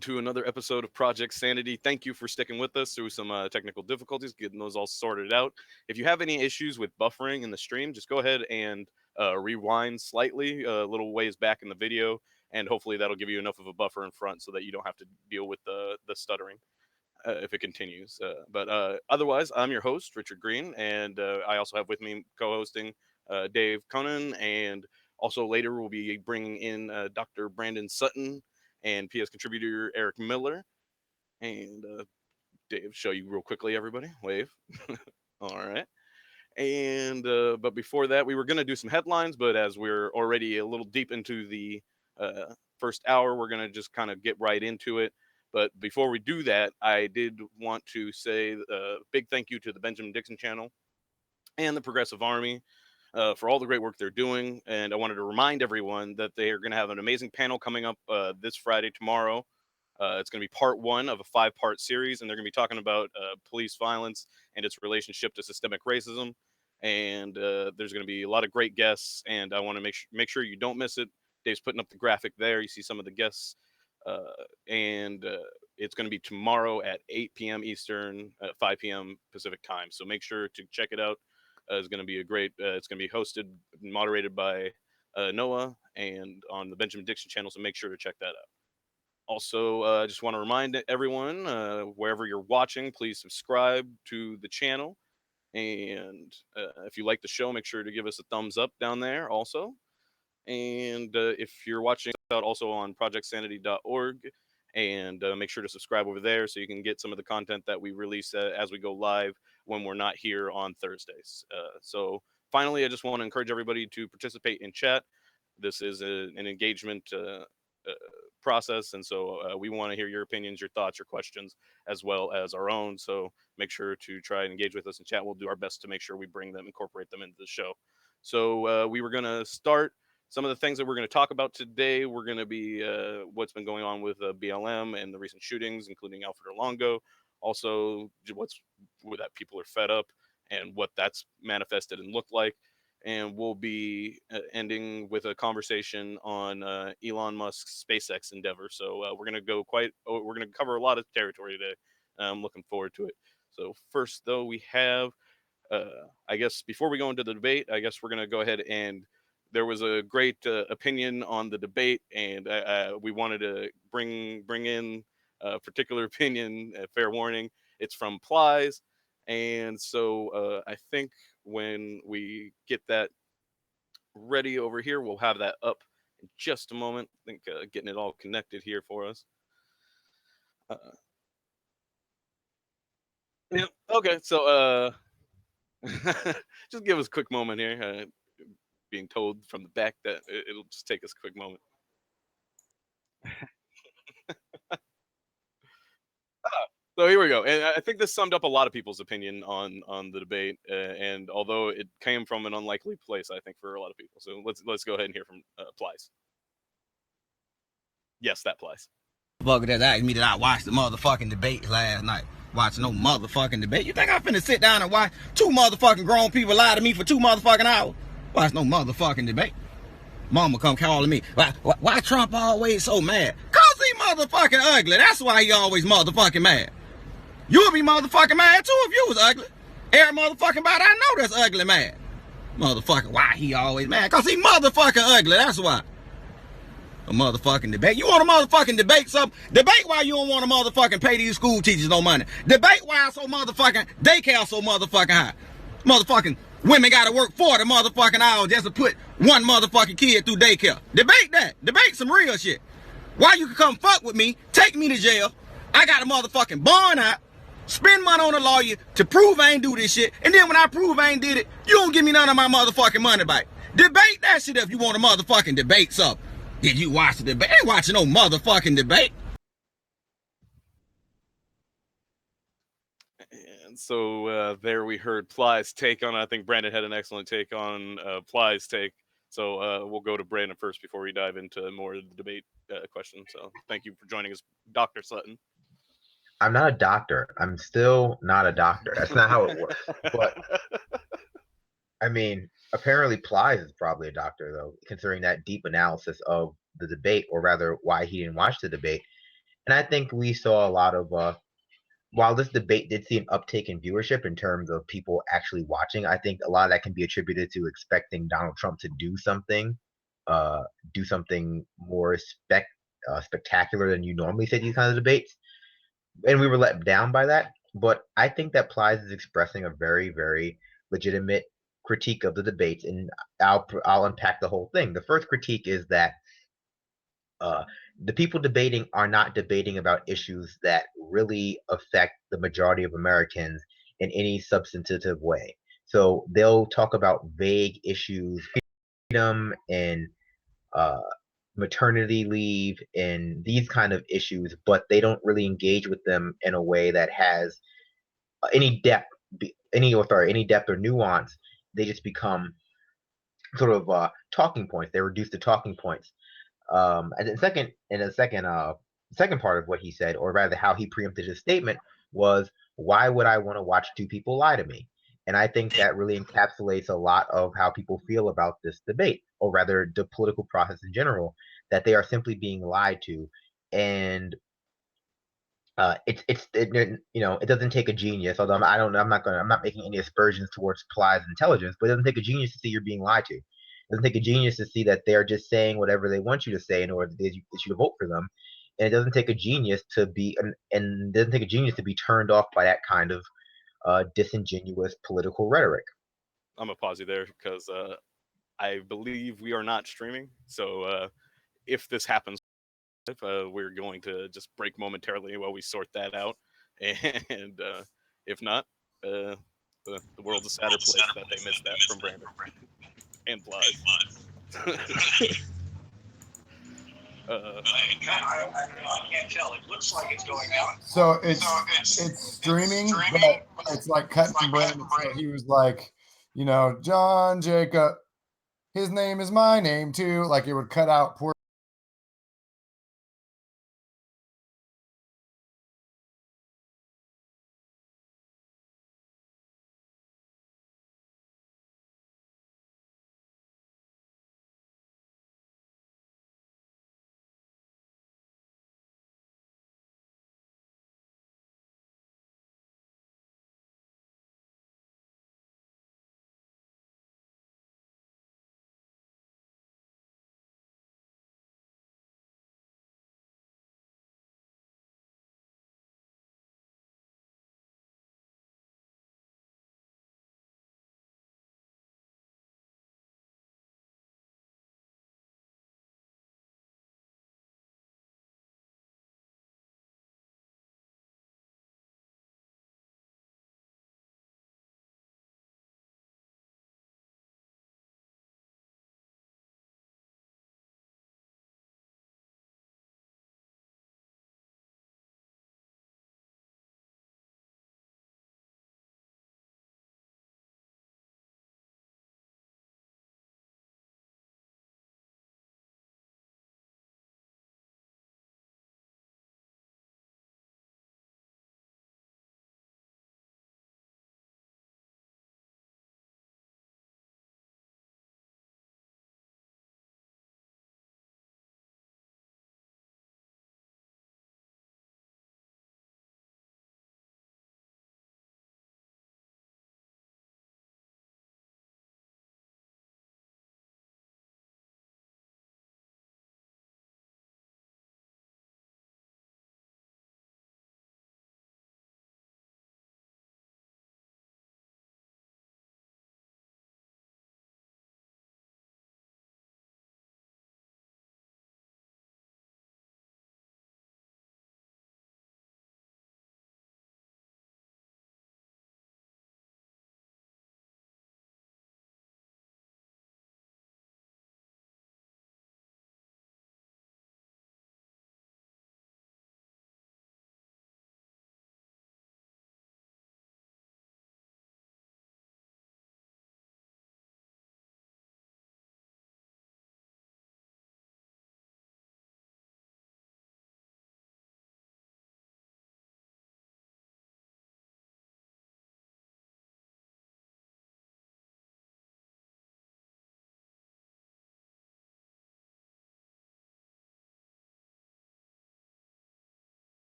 to another episode of Project Sanity. Thank you for sticking with us through some technical difficulties, getting those all sorted out. If you have any issues with buffering in the stream, just go ahead and rewind slightly, a little ways back in the video, and hopefully that'll give you enough of a buffer in front so that you don't have to deal with the stuttering if it continues. But otherwise, I'm your host, Richard Green, and I also have with me co-hosting Dave Conan, and also later we'll be bringing in Dr. Brandon Sutton and PS contributor Eric Miller. And Dave, show you real quickly, everybody. Wave. All right. And but before that, we were going to do some headlines, but as we're already a little deep into the first hour, we're going to just kind of get right into it. But before we do that, I did want to say a big thank you to the Benjamin Dixon channel and the Progressive Army for all the great work they're doing. And I wanted to remind everyone that they are going to have an amazing panel coming up this Friday, tomorrow. It's going to be part one of a 5-part series, and they're going to be talking about police violence and its relationship to systemic racism. And there's going to be a lot of great guests, and I want to make sure you don't miss it. Dave's putting up the graphic there. You see some of the guests, and it's going to be tomorrow at 8 p.m. Eastern, 5 p.m. Pacific time. So make sure to check it out. It's going to be a great. It's going to be hosted, moderated by Noah, and on the Benjamin Dixon channel. So make sure to check that out. Also, I just want to remind everyone, wherever you're watching, please subscribe to the channel. And if you like the show, make sure to give us a thumbs up down there also. And if you're watching out also on projectsanity.org, and make sure to subscribe over there so you can get some of the content that we release as we go live when we're not here on Thursdays. So finally, I just want to encourage everybody to participate in chat. This is an engagement process, and so we want to hear your opinions, your thoughts, your questions, as well as our own. So make sure to try and engage with us in chat. We'll do our best to make sure we bring them, incorporate them into the show. So we were going to start some of the things that we're going to talk about today. We're going to be what's been going on with BLM and the recent shootings, including Alfred Orlongo. Also, what's that people are fed up and what that's manifested and looked like. And we'll be ending with a conversation on Elon Musk's SpaceX endeavor. So we're going to cover a lot of territory today. I'm looking forward to it. So first, though, we have, I guess, before we go into the debate, I guess we're going to go ahead and there was a great opinion on the debate, and we wanted to bring in a particular opinion, fair warning. It's from Plies. And so I think when we get that ready over here, we'll have that up in just a moment. I think getting it all connected here for us. Yeah. Okay. So just give us a quick moment here. Being told from the back that it'll just take us a quick moment. So here we go, and I think this summed up a lot of people's opinion on the debate, and although it came from an unlikely place, I think for a lot of people. So let's go ahead and hear from Plies. Yes, that Plies. Motherfucker that asked me that I watched the motherfucking debate last night. Watching no motherfucking debate. You think I'm finna sit down and watch two motherfucking grown people lie to me for 2 motherfucking hours? Watch no motherfucking debate. Mama come calling me. Why Trump always so mad? Cause he motherfucking ugly. That's why he always motherfucking mad. You'll be motherfucking mad too if you was ugly. Every motherfucking body I know that's ugly mad. Motherfucker, why he always mad? Cause he motherfucking ugly, that's why. A motherfucking debate. You want a motherfucking debate something? Debate why you don't want to motherfucking pay these school teachers no money. Debate why so motherfucking daycare so motherfucking high. Motherfucking women gotta work 40 motherfucking hours just to put one motherfucking kid through daycare. Debate that. Debate some real shit. Why you can come fuck with me, take me to jail. I got a motherfucking bond out. Spend money on a lawyer to prove I ain't do this shit. And then when I prove I ain't did it, you don't give me none of my motherfucking money back. Debate that shit if you want a motherfucking debate something. Did you watch the debate? I ain't watching no motherfucking debate. And so there we heard Plies' take on it. I think Brandon had an excellent take on Plies' take. So we'll go to Brandon first before we dive into more of the debate question. So thank you for joining us, Dr. Sutton. I'm not a doctor. I'm still not a doctor. That's not how it works. But I mean, apparently Plies is probably a doctor, though, considering that deep analysis of the debate, or rather why he didn't watch the debate. And I think we saw a lot of while this debate did see an uptake in viewership in terms of people actually watching, I think a lot of that can be attributed to expecting Donald Trump to uh, do something more spectacular than you normally see these kinds of debates, and we were let down by that. But I think that Plies is expressing a very, very legitimate critique of the debates, and I'll unpack the whole thing. The first critique is that uh, the people debating are not debating about issues that really affect the majority of Americans in any substantive way. So they'll talk about vague issues, freedom and uh, maternity leave and these kind of issues, but they don't really engage with them in a way that has any depth, any depth or nuance. They just become sort of talking points. They're reduced to talking points. And then second part of what he said, or rather how he preempted his statement, was why would I want to watch two people lie to me? And I think that really encapsulates a lot of how people feel about this debate, or rather the political process in general, that they are simply being lied to. And it doesn't take a genius. Although I'm not making any aspersions towards Ply's intelligence, but it doesn't take a genius to see you're being lied to. It doesn't take a genius to see that they're just saying whatever they want you to say in order that you to vote for them. And it doesn't take a genius to be and it doesn't take a genius to be turned off by that kind of disingenuous political rhetoric. I'm gonna pause you there because I believe we are not streaming. So if this happens, we're going to just break momentarily while we sort that out. And if not, the world's a sadder place that they missed that from Brandon and Plies. uh, I can't tell. It looks like it's going out. So it's streaming, but it's like cut from Brandon. So he was like, John Jacob, his name is my name too. Like it would cut out poor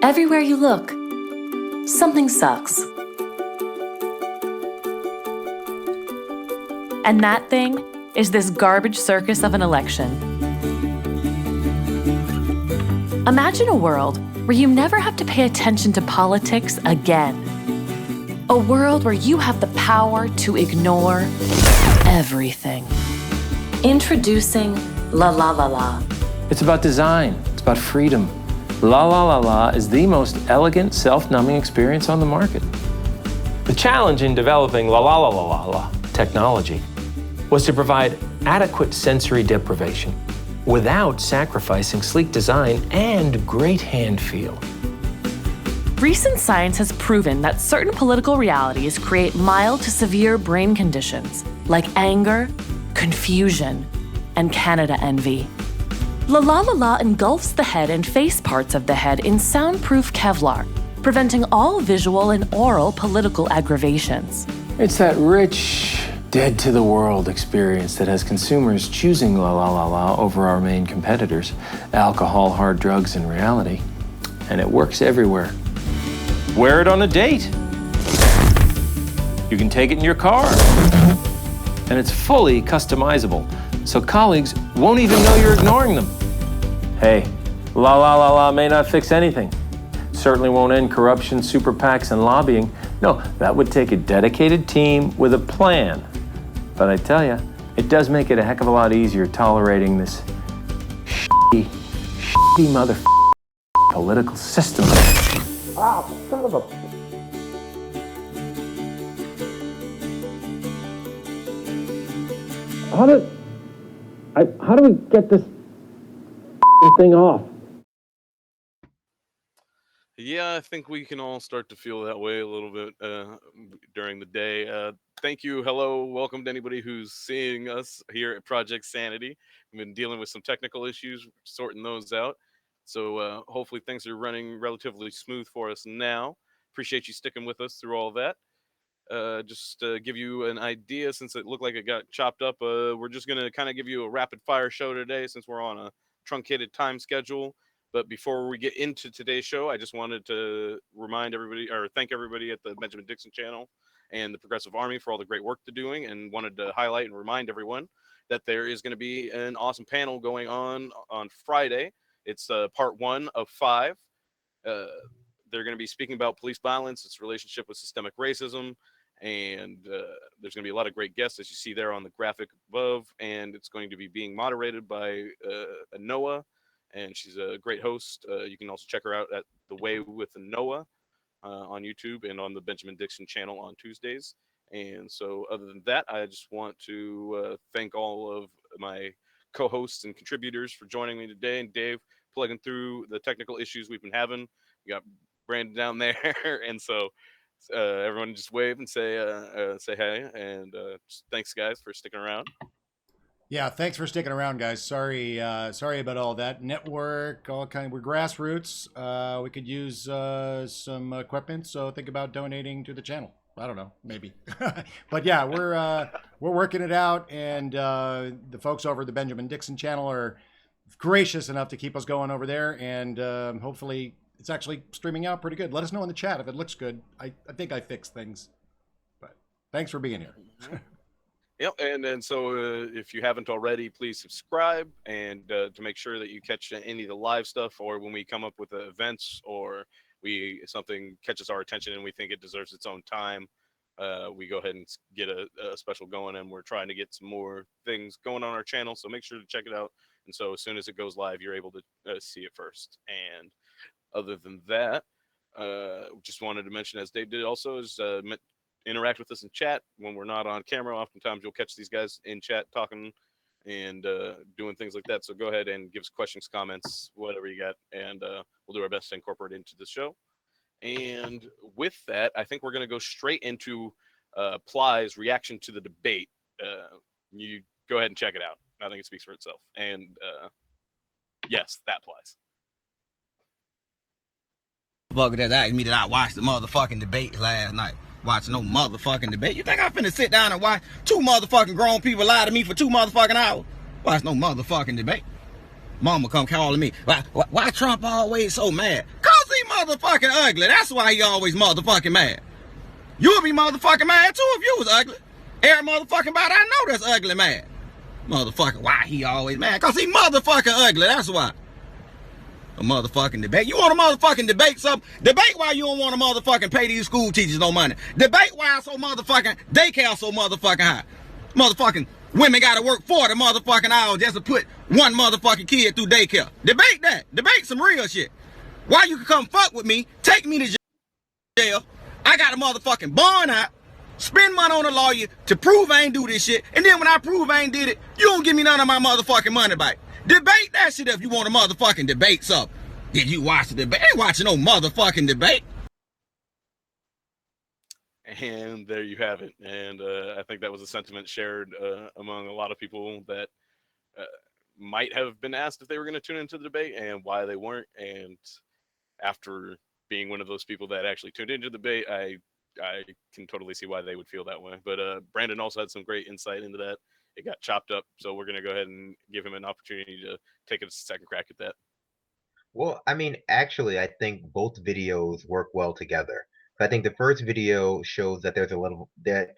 Everywhere you look, something sucks. And that thing is this garbage circus of an election. Imagine a world where you never have to pay attention to politics again. A world where you have the power to ignore everything. Introducing La La La La. It's about design. It's about freedom. La La La La is the most elegant, self-numbing experience on the market. The challenge in developing La La La La La La technology was to provide adequate sensory deprivation without sacrificing sleek design and great hand feel. Recent science has proven that certain political realities create mild to severe brain conditions like anger, confusion, and Canada envy. La La La La engulfs the head and face parts of the head in soundproof Kevlar, preventing all visual and oral political aggravations. It's that rich, dead to the world experience that has consumers choosing La La La La over our main competitors, alcohol, hard drugs, and reality. And it works everywhere. Wear it on a date. You can take it in your car. And it's fully customizable, so colleagues won't even know you're ignoring them. Hey, La La La La may not fix anything. Certainly won't end corruption, super PACs, and lobbying. No, that would take a dedicated team with a plan. But I tell you, it does make it a heck of a lot easier tolerating this shitty political system. Ah, son of a... How do we get this thing off? Yeah, I think we can all start to feel that way a little bit during the day. Thank you. Hello. Welcome to anybody who's seeing us here at Project Sanity. We've been dealing with some technical issues, sorting those out. So hopefully things are running relatively smooth for us now. Appreciate you sticking with us through all that. Just to give you an idea, since it looked like it got chopped up, we're just going to kind of give you a rapid fire show today since we're on a truncated time schedule. But before we get into today's show, I just wanted to remind everybody, or thank everybody at the Benjamin Dixon channel and the Progressive Army for all the great work they're doing, and wanted to highlight and remind everyone that there is going to be an awesome panel going on Friday. It's part 1 of 5. They're going to be speaking about police violence, its relationship with systemic racism, and there's going to be a lot of great guests, as you see there on the graphic above, and it's going to be being moderated by Anoa, and she's a great host. You can also check her out at The Way with Anoa on YouTube and on the Benjamin Dixon channel on Tuesdays. And so other than that, I just want to thank all of my co-hosts and contributors for joining me today, and Dave plugging through the technical issues we've been having. We got Brandon down there, and so everyone just wave and say hey, and just thanks guys for sticking around. Yeah, thanks for sticking around, guys. Sorry about all that. Network, all kind. We're grassroots. We could use some equipment, so think about donating to the channel. I don't know, maybe. But yeah, we're working it out, and the folks over at the Benjamin Dixon channel are gracious enough to keep us going over there, and hopefully it's actually streaming out pretty good. Let us know in the chat if it looks good. I think I fixed things, but thanks for being here. Yep, and so if you haven't already, please subscribe, and to make sure that you catch any of the live stuff, or when we come up with events, or something catches our attention and we think it deserves its own time, we go ahead and get a special going, and we're trying to get some more things going on our channel, so make sure to check it out. And so as soon as it goes live, you're able to see it first. And other than that, just wanted to mention, as Dave did also, is interact with us in chat when we're not on camera. Oftentimes you'll catch these guys in chat talking and doing things like that. So go ahead and give us questions, comments, whatever you got, and we'll do our best to incorporate it into the show. And with that, I think we're going to go straight into Ply's reaction to the debate. You go ahead and check it out. I think it speaks for itself. And yes, that Ply's. Fuck that asked me that I watched the motherfucking debate last night. Watch no motherfucking debate. You think I'm finna sit down and watch 2 motherfucking grown people lie to me for 2 motherfucking hours? Watch no motherfucking debate. Mama come calling me. Why Trump always so mad? Cause he motherfucking ugly. That's why he always motherfucking mad. You would be motherfucking mad too if you was ugly. Every motherfucking body I know that's ugly mad. Motherfucker, why he always mad? Cause he motherfucking ugly, that's why. A motherfucking debate. You want a motherfucking debate something? Debate why you don't want to motherfucking pay these school teachers no money. Debate why so motherfucking daycare so motherfucking high. Motherfucking women gotta work 40 motherfucking hours just to put one motherfucking kid through daycare. Debate that. Debate some real shit. Why you can come fuck with me, take me to jail. I got a motherfucking bond out, spend money on a lawyer to prove I ain't do this shit, and then when I prove I ain't did it, you don't give me none of my motherfucking money back. Debate that shit if you want a motherfucking debate something. Did you watch the debate? I ain't watching no motherfucking debate. And there you have it. And I think that was a sentiment shared among a lot of people that might have been asked if they were going to tune into the debate and why they weren't. And after being one of those people that actually tuned into the debate, I can totally see why they would feel that way. But Brandon also had some great insight into that. It got chopped up, so we're going to go ahead and give him an opportunity to take a second crack at that. Well, I mean, actually, I think both videos work well together. I think the first video shows that there's a level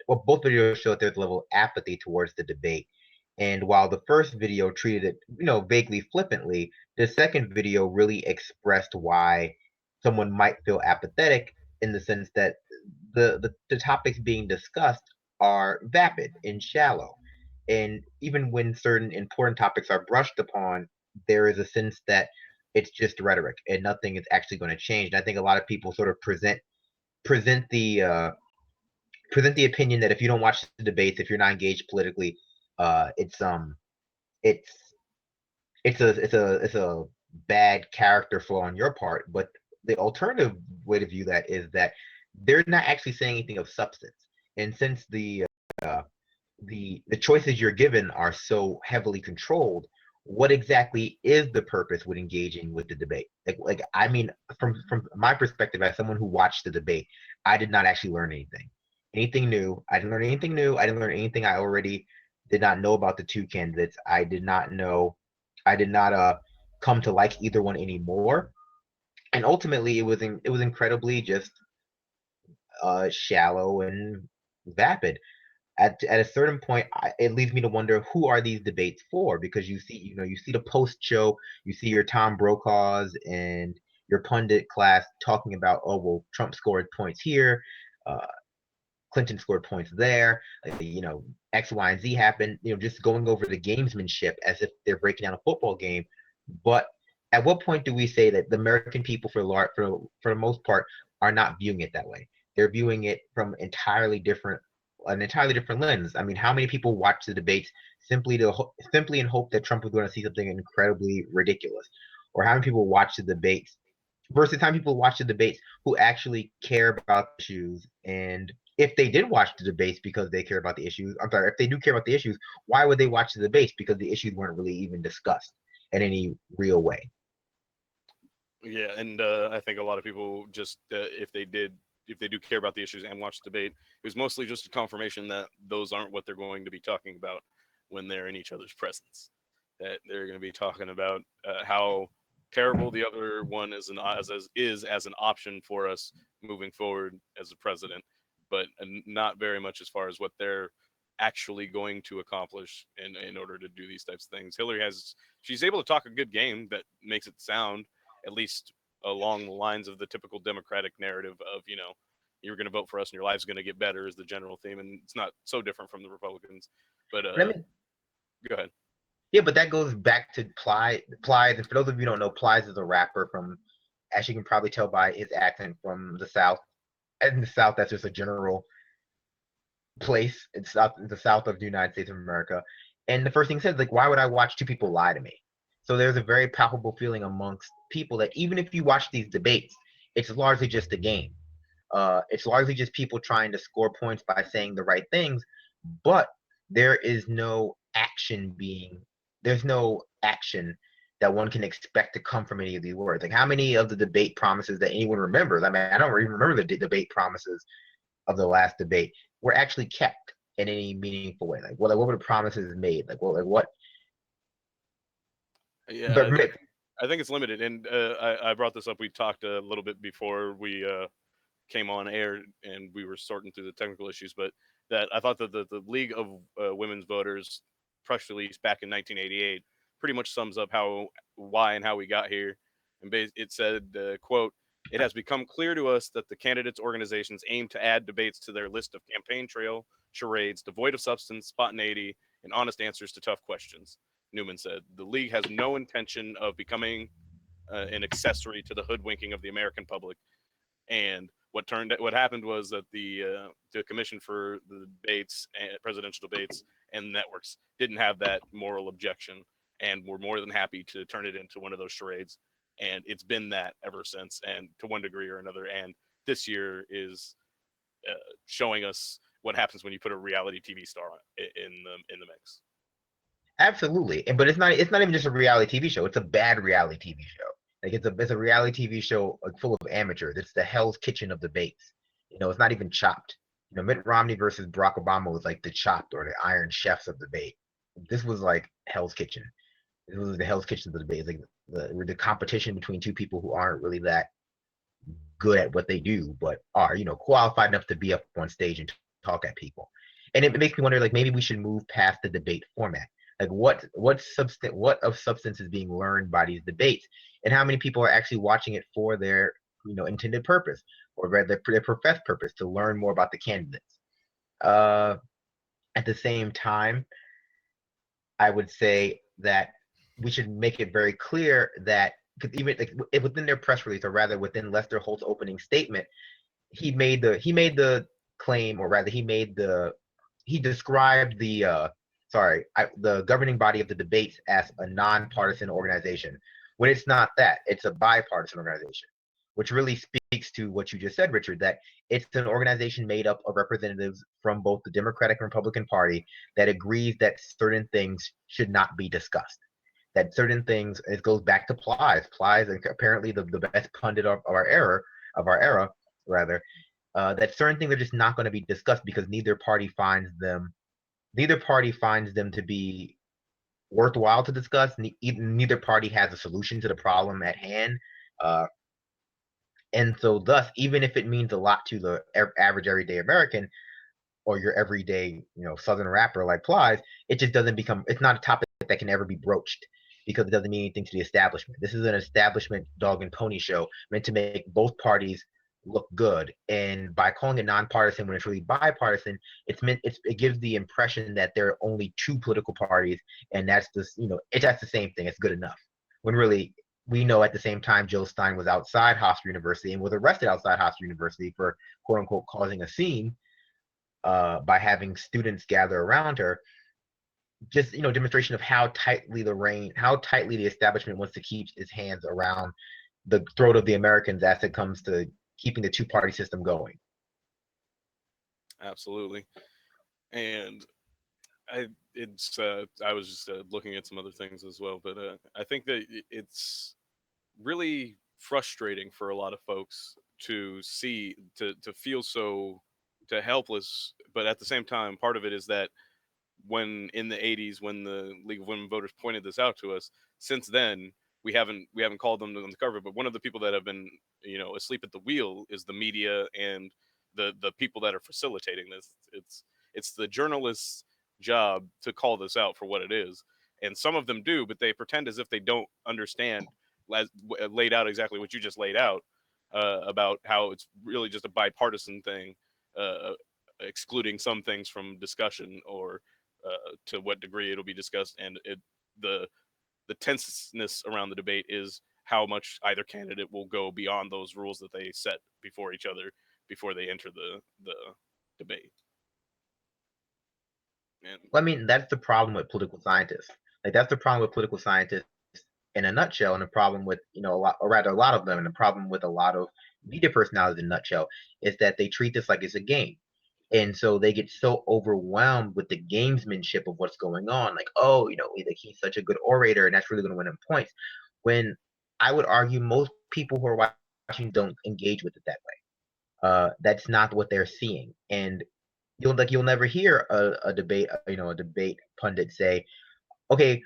both videos show that there's a level of apathy towards the debate. And while the first video treated it, vaguely flippantly, the second video really expressed why someone might feel apathetic in the sense that the topics being discussed are vapid and shallow. And even when certain important topics are brushed upon, there is a sense that it's just rhetoric and nothing is actually going to change. And I think a lot of people sort of present the opinion that if you don't watch the debates, if you're not engaged politically, it's a bad character flaw on your part. But the alternative way to view that is that they're not actually saying anything of substance. And since the choices you're given are so heavily controlled, what exactly is the purpose with engaging with the debate? Like I mean, from my perspective, as someone who watched the debate, I did not actually learn anything new. I didn't learn anything new. I didn't learn anything I already did not know about the two candidates. I did not come to like either one anymore. And ultimately, it was incredibly just shallow and vapid. At a certain point, it leads me to wonder, who are these debates for? Because you see the post show, you see your Tom Brokaws and your pundit class talking about, oh well, Trump scored points here, Clinton scored points there, X, Y, and Z happened. Just going over the gamesmanship as if they're breaking down a football game. But at what point do we say that the American people, for the most part, are not viewing it that way? They're viewing it from an entirely different lens. I mean, how many people watch the debates simply in hope that Trump was going to see something incredibly ridiculous? Or how many people watch the debates versus how many people watch the debates who actually care about issues? And if they did watch the debates because they care about the issues, if they do care about the issues, why would they watch the debates? Because the issues weren't really even discussed in any real way. Yeah, and I think a lot of people just, if they do care about the issues and watch the debate, it was mostly just a confirmation that those aren't what they're going to be talking about when they're in each other's presence. That they're going to be talking about how terrible the other one is as an option for us moving forward as a president, but not very much as far as what they're actually going to accomplish in order to do these types of things. She's able to talk a good game that makes it sound at least along the lines of the typical Democratic narrative of, you're going to vote for us and your life's going to get better is the general theme. And it's not so different from the Republicans. But go ahead. Yeah, but that goes back to Plies. And for those of you who don't know, Plies is a rapper from, as you can probably tell by his accent, from the South. And in the South, that's just a general place. It's the South of the United States of America. And the first thing he says, like, why would I watch two people lie to me? So there's a very palpable feeling amongst people that even if you watch these debates, it's largely just a game. It's largely just people trying to score points by saying the right things, but there's no action that one can expect to come from any of these words. Like, how many of the debate promises that anyone remembers? I mean, I don't even remember the debate promises of the last debate were actually kept in any meaningful way. Like, what were the promises made? Like, what? Yeah, I think it's limited, and I brought this up. We talked a little bit before we came on air, and we were sorting through the technical issues. But that I thought that the League of Women's Voters press release back in 1988 pretty much sums up why and how we got here. And it said, "quote." It has become clear to us that the candidates' organizations aim to add debates to their list of campaign trail charades devoid of substance, spontaneity, and honest answers to tough questions. Newman said, "The League has no intention of becoming an accessory to the hoodwinking of the American public." And what happened was that the Commission for the Debates and Presidential Debates and networks didn't have that moral objection, and were more than happy to turn it into one of those charades. And it's been that ever since, and to one degree or another. And this year is showing us what happens when you put a reality TV star in the mix. Absolutely, but it's not even just a reality TV show. It's a bad reality TV show. Like it's a reality TV show full of amateurs. It's the Hell's Kitchen of debates. It's not even Chopped. Mitt Romney versus Barack Obama was like the Chopped or the Iron Chefs of debate. This was like Hell's Kitchen. This was the Hell's Kitchen of the debate. Like the competition between two people who aren't really that good at what they do, but are qualified enough to be up on stage and talk at people. And it makes me wonder, like, maybe we should move past the debate format. Like what of substance is being learned by these debates, and how many people are actually watching it for their intended purpose, or rather their professed purpose, to learn more about the candidates. At the same time, I would say that we should make it very clear that, because even like within their press release, or rather within Lester Holt's opening statement, he made the claim, or rather he described the governing body of the debates as a nonpartisan organization, when it's not that. It's a bipartisan organization, which really speaks to what you just said, Richard, that it's an organization made up of representatives from both the Democratic and Republican Party that agrees that certain things should not be discussed. That certain things, it goes back to Plies, apparently the best pundit of our era, rather, that certain things are just not going to be discussed because neither party finds them to be worthwhile to discuss. Neither party has a solution to the problem at hand. And so thus, even if it means a lot to the average everyday American, or your everyday, Southern rapper like Plies, it's not a topic that can ever be broached, because it doesn't mean anything to the establishment. This is an establishment dog and pony show meant to make both parties look good. And by calling it nonpartisan when it's really bipartisan, it gives the impression that there are only two political parties, and that's just, that's the same thing. It's good enough. When really, we know at the same time Jill Stein was outside Hofstra University and was arrested outside Hofstra University for quote unquote causing a scene by having students gather around her. Just demonstration of how tightly the establishment wants to keep its hands around the throat of the Americans as it comes to keeping the two-party system going. Absolutely. And I was just looking at some other things as well, but I think that it's really frustrating for a lot of folks to feel so helpless. But at the same time, part of it is that when in the 80s, when the League of Women Voters pointed this out to us, since then we haven't called them to the cover. But one of the people that have been asleep at the wheel is the media and the people that are facilitating this. It's the journalists' job to call this out for what it is, and some of them do, but they pretend as if they don't understand. Laid out exactly what you just laid out about how it's really just a bipartisan thing, excluding some things from discussion, or to what degree it'll be discussed. And the tenseness around the debate is how much either candidate will go beyond those rules that they set before each other before they enter the debate. And Well, I mean, that's the problem with political scientists. Like, that's the problem with political scientists in a nutshell, and the problem with a lot of them, and the problem with a lot of media personalities in a nutshell, is that they treat this like it's a game. And so they get so overwhelmed with the gamesmanship of what's going on. Like, oh, like he's such a good orator, and that's really going to win him points. When I would argue most people who are watching don't engage with it that way. That's not what they're seeing. And you'll never hear a debate pundit say, okay,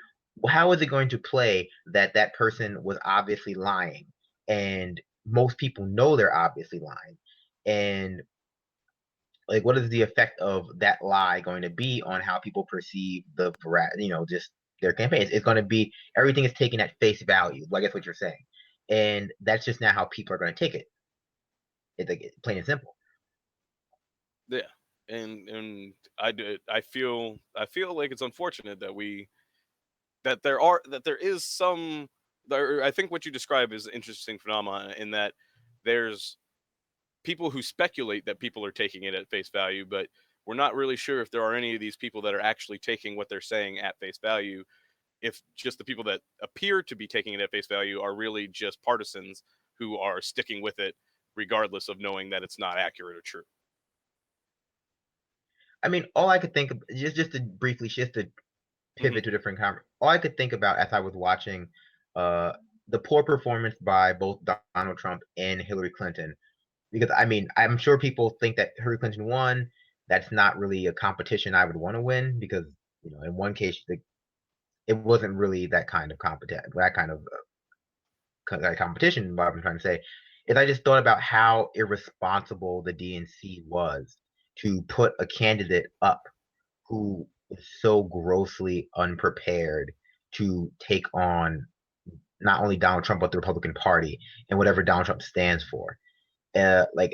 how is it going to play that that person was obviously lying, and most people know they're obviously lying, and like what is the effect of that lie going to be on how people perceive just their campaigns? It's going to be everything is taken at face value. Well, I guess what you're saying, and that's just now how people are going to take it. It's like plain and simple. Yeah, and I feel like it's unfortunate that there is some there. I think what you describe is an interesting phenomenon in that there's people who speculate that people are taking it at face value, but we're not really sure if there are any of these people that are actually taking what they're saying at face value. If just the people that appear to be taking it at face value are really just partisans who are sticking with it regardless of knowing that it's not accurate or true. I mean, all I could think of just to briefly just to Hmm. pivot to a different all I could think about as I was watching uh the poor performance by both Donald Trump and Hillary Clinton, because I mean, I'm sure people think that Hillary Clinton won. That's not really a competition I would want to win, because in one case it wasn't really that kind of competition. What I'm trying to say is I just thought about how irresponsible the DNC was to put a candidate up who is so grossly unprepared to take on not only Donald Trump but the Republican Party and whatever Donald Trump stands for. Like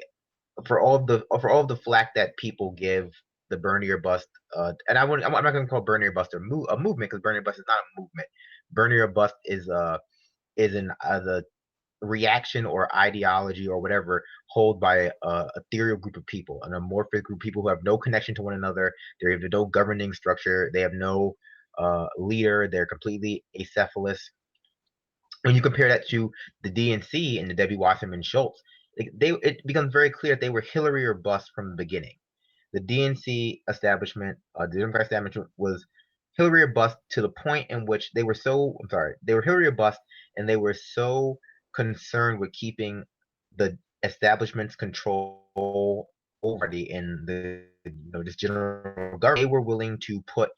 for all of the flack that people give the Bernie or Bust, and I'm not going to call Bernie or Bust a movement, because Bernie or Bust is not a movement. Bernie or Bust is an the reaction or ideology or whatever hold by a ethereal group of people, an amorphic group of people who have no connection to one another. They have no governing structure. They have no leader. They're completely acephalous. When you compare that to the DNC and the Debbie Wasserman Schultz, it becomes very clear that they were Hillary or bust from the beginning. The DNC establishment, the Democrat establishment, was Hillary or bust to the point in which they were Hillary or bust, and they were so concerned with keeping the establishment's control over in the just general government. They were willing to put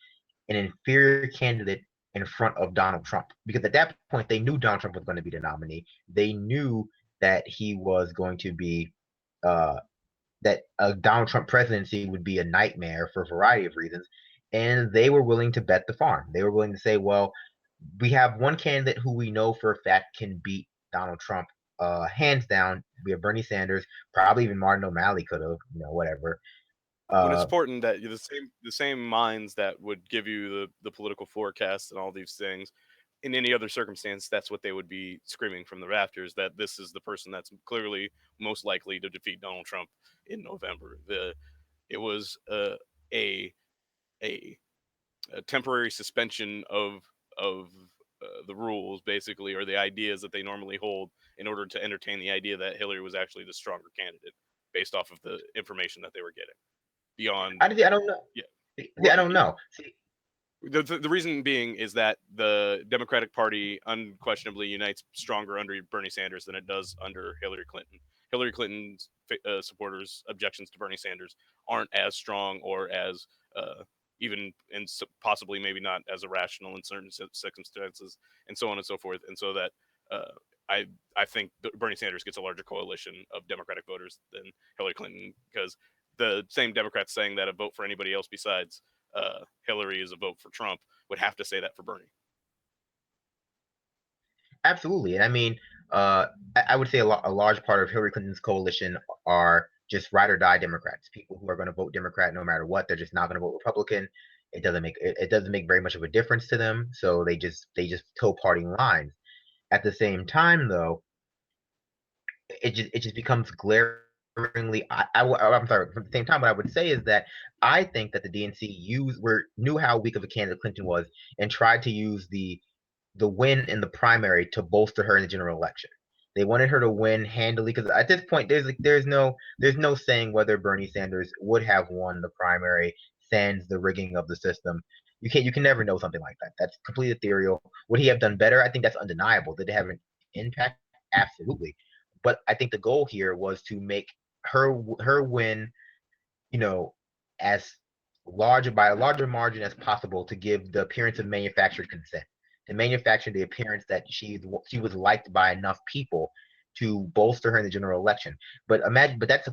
an inferior candidate in front of Donald Trump, because at that point they knew Donald Trump was going to be the nominee. They knew that he was going to be uh, that a Donald Trump presidency would be a nightmare for a variety of reasons, and they were willing to bet the farm. They were willing to say, "Well, we have one candidate who we know for a fact can beat Donald Trump, hands down. We have Bernie Sanders, probably even Martin O'Malley could have, whatever." When it's Uh, important that the same minds that would give you the political forecast and all these things, in any other circumstance, that's what they would be screaming from the rafters, that this is the person that's clearly most likely to defeat Donald Trump in November. It was a a a temporary suspension of the rules, basically, or the ideas that they normally hold, in order to entertain the idea that Hillary was actually the stronger candidate based off of the information that they were getting. Beyond, I don't know. yeah, See, I don't know. See, the reason being is that the Democratic Party unquestionably unites stronger under Bernie Sanders than it does under Hillary Clinton. Hillary Clinton's supporters' objections to Bernie Sanders aren't as strong, or as even, and possibly maybe not as irrational in certain circumstances, and so on and so forth. And so that uh, I I think Bernie Sanders gets a larger coalition of Democratic voters than Hillary Clinton, because the same Democrats saying that a vote for anybody else besides Hillary is a vote for Trump would have to say that for Bernie. absolutely. And I mean, I would say a large part of Hillary Clinton's coalition are just ride or die Democrats, people who are going to vote Democrat no matter what. They're just not going to vote Republican. It doesn't make very much of a difference to them. So they just toe party lines. At the same time, though, it just becomes glaringly. I'm sorry. At the same time, what I would say is that I think that the DNC knew how weak of a candidate Clinton was, and tried to use the win in the primary to bolster her in the general election. They wanted her to win handily, because at this point there's no saying whether Bernie Sanders would have won the primary, sans the rigging of the system. You can never know something like that. That's completely ethereal. Would he have done better? I think that's undeniable. Did it have an impact? Absolutely. But I think the goal here was to make her win, you know, as large by a larger margin as possible, to give the appearance of manufactured consent. to manufacture the appearance that she was liked by enough people to bolster her in the general election. But that's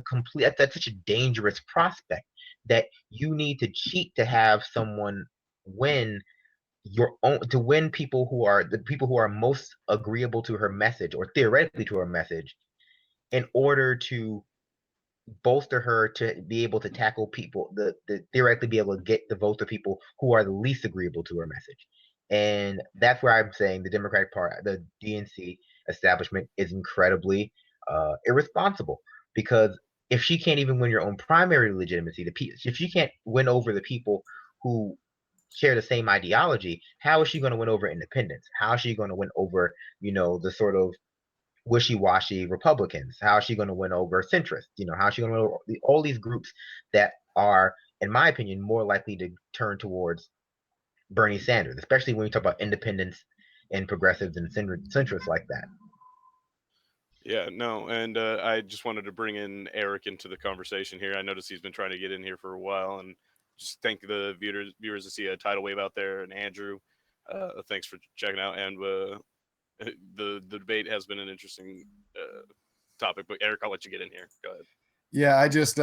such a dangerous prospect that you need to cheat to have someone win to win people who are most agreeable to her message or theoretically to her message in order to bolster her to be able to tackle people, the theoretically be able to get the votes of people who are the least agreeable to her message. And that's where I'm saying the Democratic Party, the DNC establishment is incredibly irresponsible, because if she can't even win your own primary legitimacy, if she can't win over the people who share the same ideology, how is she going to win over independents? How is she going to win over, the sort of wishy-washy Republicans? How is she going to win over centrists? How is she going to win over all these groups that are, in my opinion, more likely to turn towards Bernie Sanders, especially when you talk about independents and progressives and centrists like that. Yeah, no, and I just wanted to bring in Eric into the conversation here. I noticed he's been trying to get in here for a while, and just thank the viewers to see a tidal wave out there. And Andrew, thanks for checking out. And the debate has been an interesting topic. But Eric, I'll let you get in here. Go ahead. Yeah, I just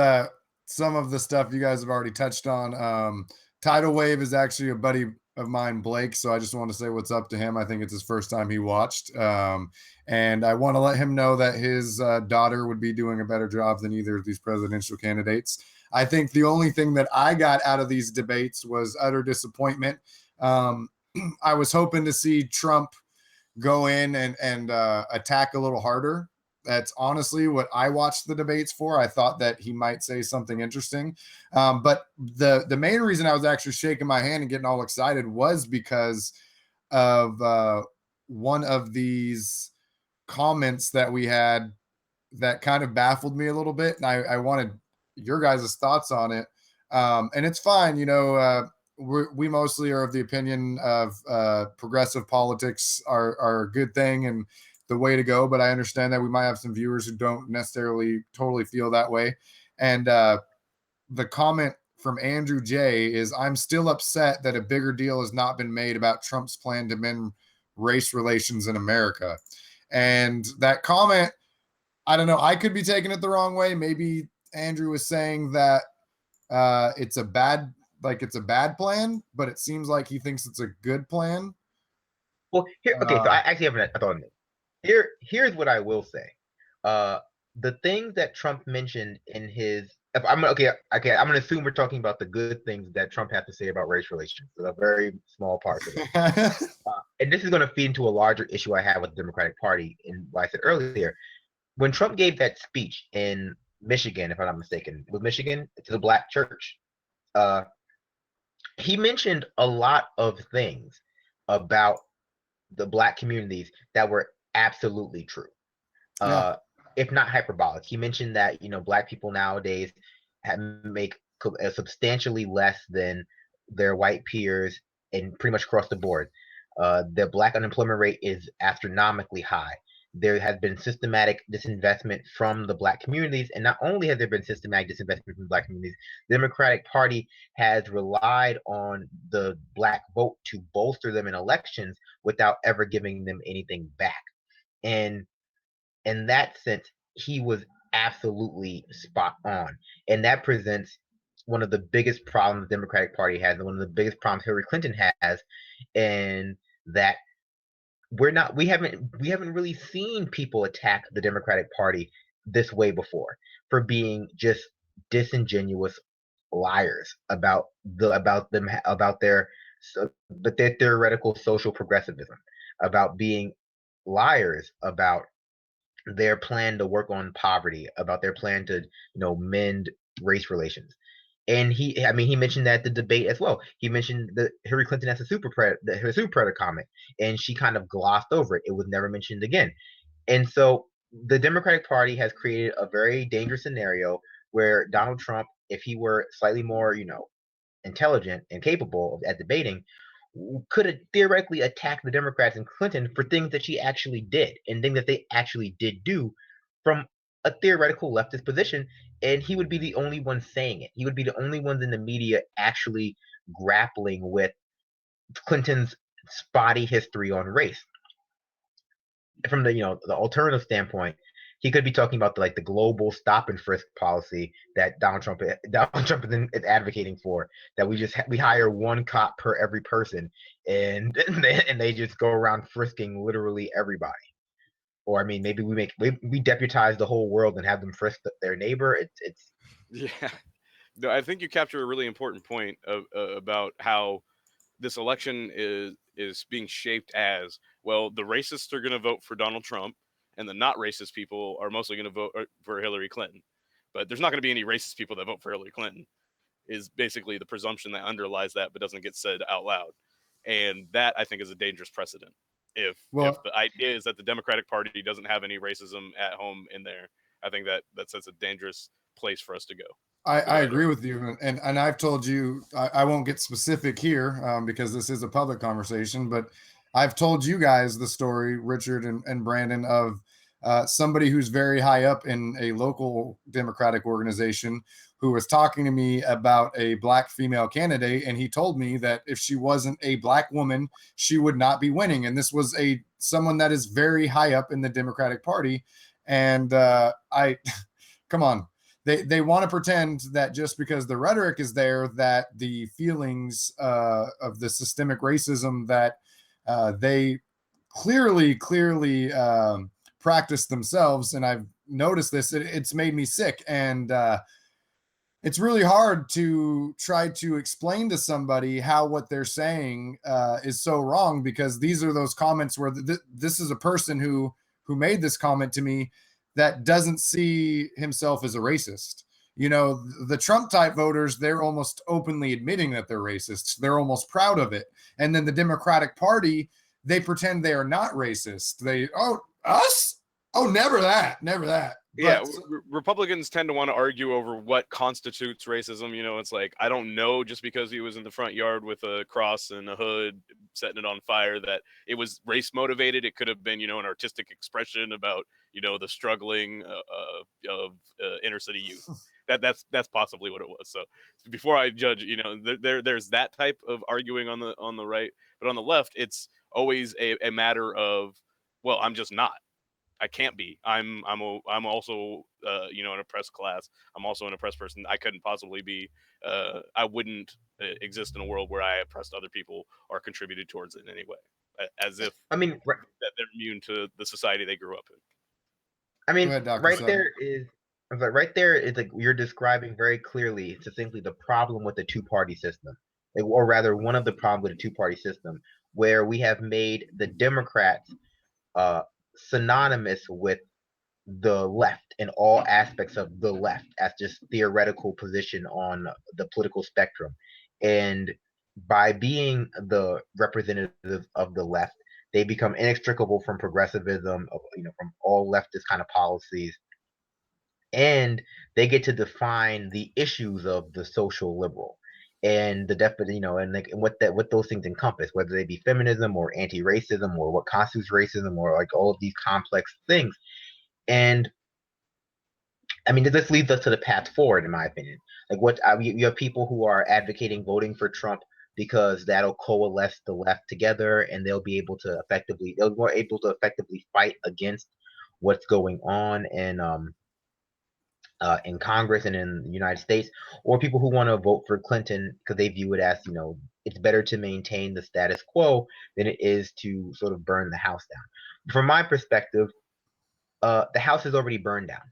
some of the stuff you guys have already touched on. Tidal Wave is actually a buddy of mine, Blake. So I just want to say what's up to him. I think it's his first time he watched. And I want to let him know that his daughter would be doing a better job than either of these presidential candidates. I think the only thing that I got out of these debates was utter disappointment. I was hoping to see Trump go in and attack a little harder. That's honestly what I watched the debates for. I thought that he might say something interesting. But the main reason I was actually shaking my hand and getting all excited was because of one of these comments that we had that kind of baffled me a little bit. And I wanted your guys' thoughts on it. And it's fine. We mostly are of the opinion of progressive politics are a good thing and the way to go, but I understand that we might have some viewers who don't necessarily totally feel that way. And the comment from Andrew J is, I'm still upset that a bigger deal has not been made about Trump's plan to mend race relations in America. And that comment, I don't know, I could be taking it the wrong way. Maybe Andrew was saying that it's a bad plan, but it seems like he thinks it's a good plan. Well, so I actually have a thought on this. Here's what I will say. The things that Trump mentioned in his, I'm going to assume we're talking about the good things that Trump has to say about race relations. So a very small part of it. And this is going to feed into a larger issue I have with the Democratic Party. And what I said earlier, when Trump gave that speech in Michigan, if I'm not mistaken, was Michigan, to the black church, he mentioned a lot of things about the black communities that were absolutely true, if not hyperbolic. He mentioned that black people nowadays make substantially less than their white peers, and pretty much across the board. The black unemployment rate is astronomically high. There has been systematic disinvestment from the black communities, and not only has there been systematic disinvestment from the black communities, the Democratic Party has relied on the black vote to bolster them in elections without ever giving them anything back. And in that sense, he was absolutely spot on. And that presents one of the biggest problems the Democratic Party has, and one of the biggest problems Hillary Clinton has, and that we haven't really seen people attack the Democratic Party this way before for being just disingenuous liars about their theoretical social progressivism, about being liars about their plan to work on poverty, about their plan to mend race relations. And he mentioned that the debate as well. He mentioned the Hillary Clinton as a super predator comment, and she kind of glossed over it. It was never mentioned again. And so the Democratic Party has created a very dangerous scenario where Donald Trump, if he were slightly more, intelligent and capable at debating, could theoretically attack the Democrats and Clinton for things that she actually did and things that they actually did do from a theoretical leftist position, and he would be the only one saying it. He would be the only ones in the media actually grappling with Clinton's spotty history on race. From the the alternative standpoint, he could be talking about the global stop and frisk policy that Donald Trump is advocating for. That we hire one cop per every person, and they just go around frisking literally everybody. Or I mean, maybe we deputize the whole world and have them frisk their neighbor. It's Yeah. No, I think you capture a really important point about how this election is being shaped as, well, the racists are going to vote for Donald Trump, and the not racist people are mostly going to vote for Hillary Clinton. But there's not going to be any racist people that vote for Hillary Clinton, is basically the presumption that underlies that, but doesn't get said out loud. And that, I think, is a dangerous precedent. If the idea is that the Democratic Party doesn't have any racism at home in there, I think that sets a dangerous place for us to go. I agree with you, and I've told you, I won't get specific here because this is a public conversation, but I've told you guys the story, Richard and Brandon, of somebody who's very high up in a local Democratic organization who was talking to me about a black female candidate, and he told me that if she wasn't a black woman, she would not be winning. And this was someone that is very high up in the Democratic Party, and come on. They want to pretend that just because the rhetoric is there, that the feelings of the systemic racism that they clearly practice themselves. And I've noticed this, it's made me sick. And it's really hard to try to explain to somebody how what they're saying is so wrong, because these are those comments where this is a person who made this comment to me that doesn't see himself as a racist. The Trump type voters, they're almost openly admitting that they're racists. They're almost proud of it. And then the Democratic Party, they pretend they are not racist. Us? Oh, never that. Yeah, Republicans tend to want to argue over what constitutes racism. It's like, I don't know, just because he was in the front yard with a cross and a hood setting it on fire, that it was race motivated. It could have been, an artistic expression about, the struggling of inner city youth. That's possibly what it was. So before I judge, there's that type of arguing on the right, but on the left, it's always a matter of, well, I'm just not. I can't be. I'm also an oppressed class. I'm also an oppressed person. I couldn't possibly be. I wouldn't exist in a world where I oppressed other people or contributed towards it in any way, as if that they're immune to the society they grew up in. I mean, Go ahead, right Sutton. there is like you're describing very clearly, succinctly, the problem with the two-party system, or rather, one of the problems with the two-party system, where we have made the Democrats synonymous with the left in all aspects of the left as just theoretical position on the political spectrum. And by being the representative of the left, they become inextricable from progressivism, from all leftist kind of policies. And they get to define the issues of the social liberal and the definition, and what those things encompass, whether they be feminism or anti-racism or what constitutes racism or like all of these complex things. And I mean, this leads us to the path forward, in my opinion. Like, you have people who are advocating voting for Trump because that'll coalesce the left together, and they'll be able to effectively fight against what's going on in Congress and in the United States, or people who want to vote for Clinton because they view it as, it's better to maintain the status quo than it is to sort of burn the house down. From my perspective, the house has already burned down.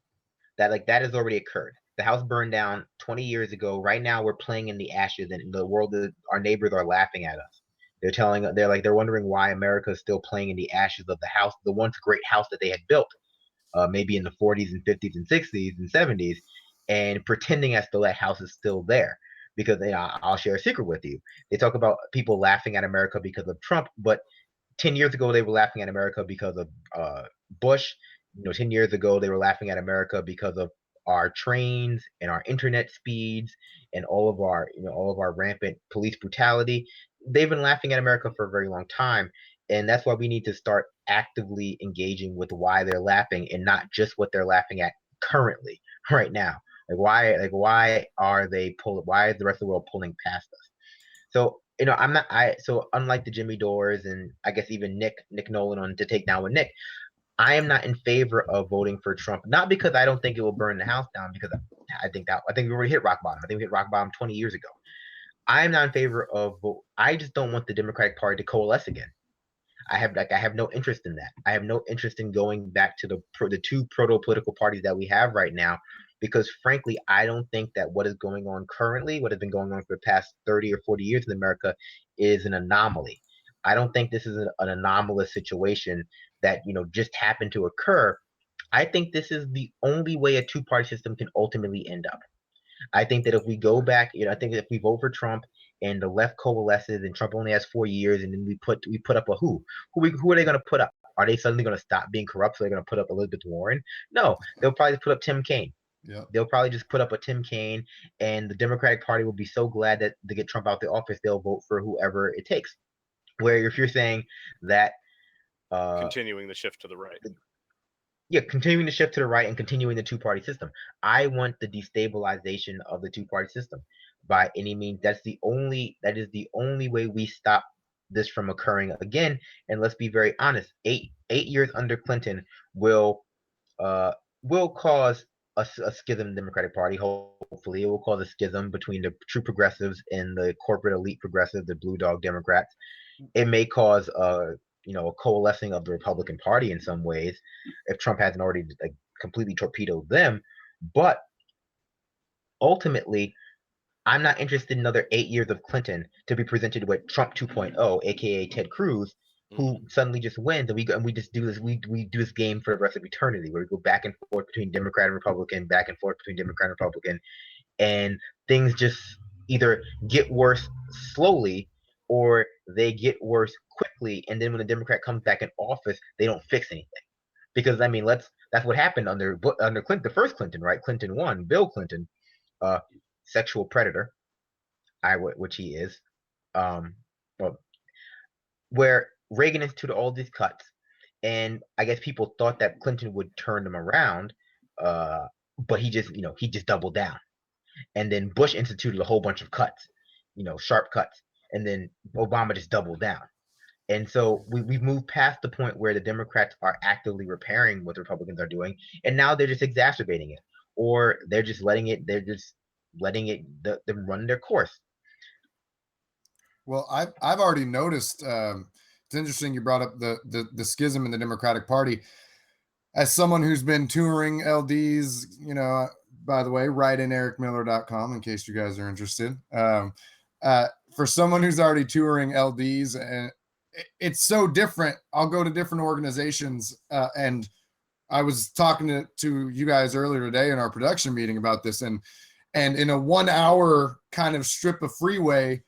That has already occurred. The house burned down 20 years ago. Right now, we're playing in the ashes, and the world, our neighbors are laughing at us. They're wondering why America is still playing in the ashes of the house, the once great house that they had built, maybe in the 40s and 50s and 60s and 70s, and pretending as though that house is still there. Because I'll share a secret with you. They talk about people laughing at America because of Trump, but 10 years ago they were laughing at America because of Bush. 10 years ago they were laughing at America because of our trains and our internet speeds and all of our rampant police brutality. They've been laughing at America for a very long time, and that's why we need to start actively engaging with why they're laughing and not just what they're laughing at currently, right now. Why is the rest of the world pulling past us? So I'm not. So unlike the Jimmy Dores and I guess even Nick Nolan on To Take Down with Nick, I am not in favor of voting for Trump. Not because I don't think it will burn the house down, because I think we already hit rock bottom. I think we hit rock bottom 20 years ago. I am not in favor of vote. I just don't want the Democratic Party to coalesce again. I have no interest in that. I have no interest in going back to the two proto political parties that we have right now, because frankly, I don't think that what is going on currently, what has been going on for the past 30 or 40 years in America, is an anomaly. I don't think this is an anomalous situation that just happened to occur. I think this is the only way a two-party system can ultimately end up. I think that if we go back, I think if we vote for Trump and the left coalesces and Trump only has 4 years, and then we put up a who are they going to put up? Are they suddenly going to stop being corrupt? So they're going to put up Elizabeth Warren? No, they'll probably put up Tim Kaine. Yeah. They'll probably just put up a Tim Kaine, and the Democratic Party will be so glad that to get Trump out the office, they'll vote for whoever it takes. Where if you're saying that continuing the shift to the right. Yeah, continuing to shift to the right and continuing the two-party system. I want the destabilization of the two-party system by any means. That is the only way we stop this from occurring again. And let's be very honest, eight years under Clinton will cause a schism in the Democratic Party. Hopefully, it will cause a schism between the true progressives and the corporate elite progressives, the blue dog Democrats. It may cause a coalescing of the Republican Party in some ways, if Trump hasn't already completely torpedoed them. But ultimately, I'm not interested in another 8 years of Clinton to be presented with Trump 2.0, aka Ted Cruz, who suddenly just wins, and we just do this. We do this game for the rest of eternity, where we go back and forth between Democrat and Republican, back and forth between Democrat and Republican, and things just either get worse slowly or they get worse quickly. And then when the Democrat comes back in office, they don't fix anything. Because that's what happened under Clinton, the first Clinton, right? Clinton 1, Bill Clinton, sexual predator, which he is, where Reagan instituted all these cuts, and I guess people thought that Clinton would turn them around, but he just doubled down. And then Bush instituted a whole bunch of cuts, sharp cuts. And then Obama just doubled down. And so we've moved past the point where the Democrats are actively repairing what the Republicans are doing. And now they're just exacerbating it, or they're just letting them run their course. Well, I've already noticed, it's interesting you brought up the schism in the Democratic Party. As someone who's been touring LDs, by the way, write in ericmiller.com in case you guys are interested. For someone who's already touring LDs, and it's so different. I'll go to different organizations, and I was talking to you guys earlier today in our production meeting about this, and in a 1 hour kind of strip of freeway,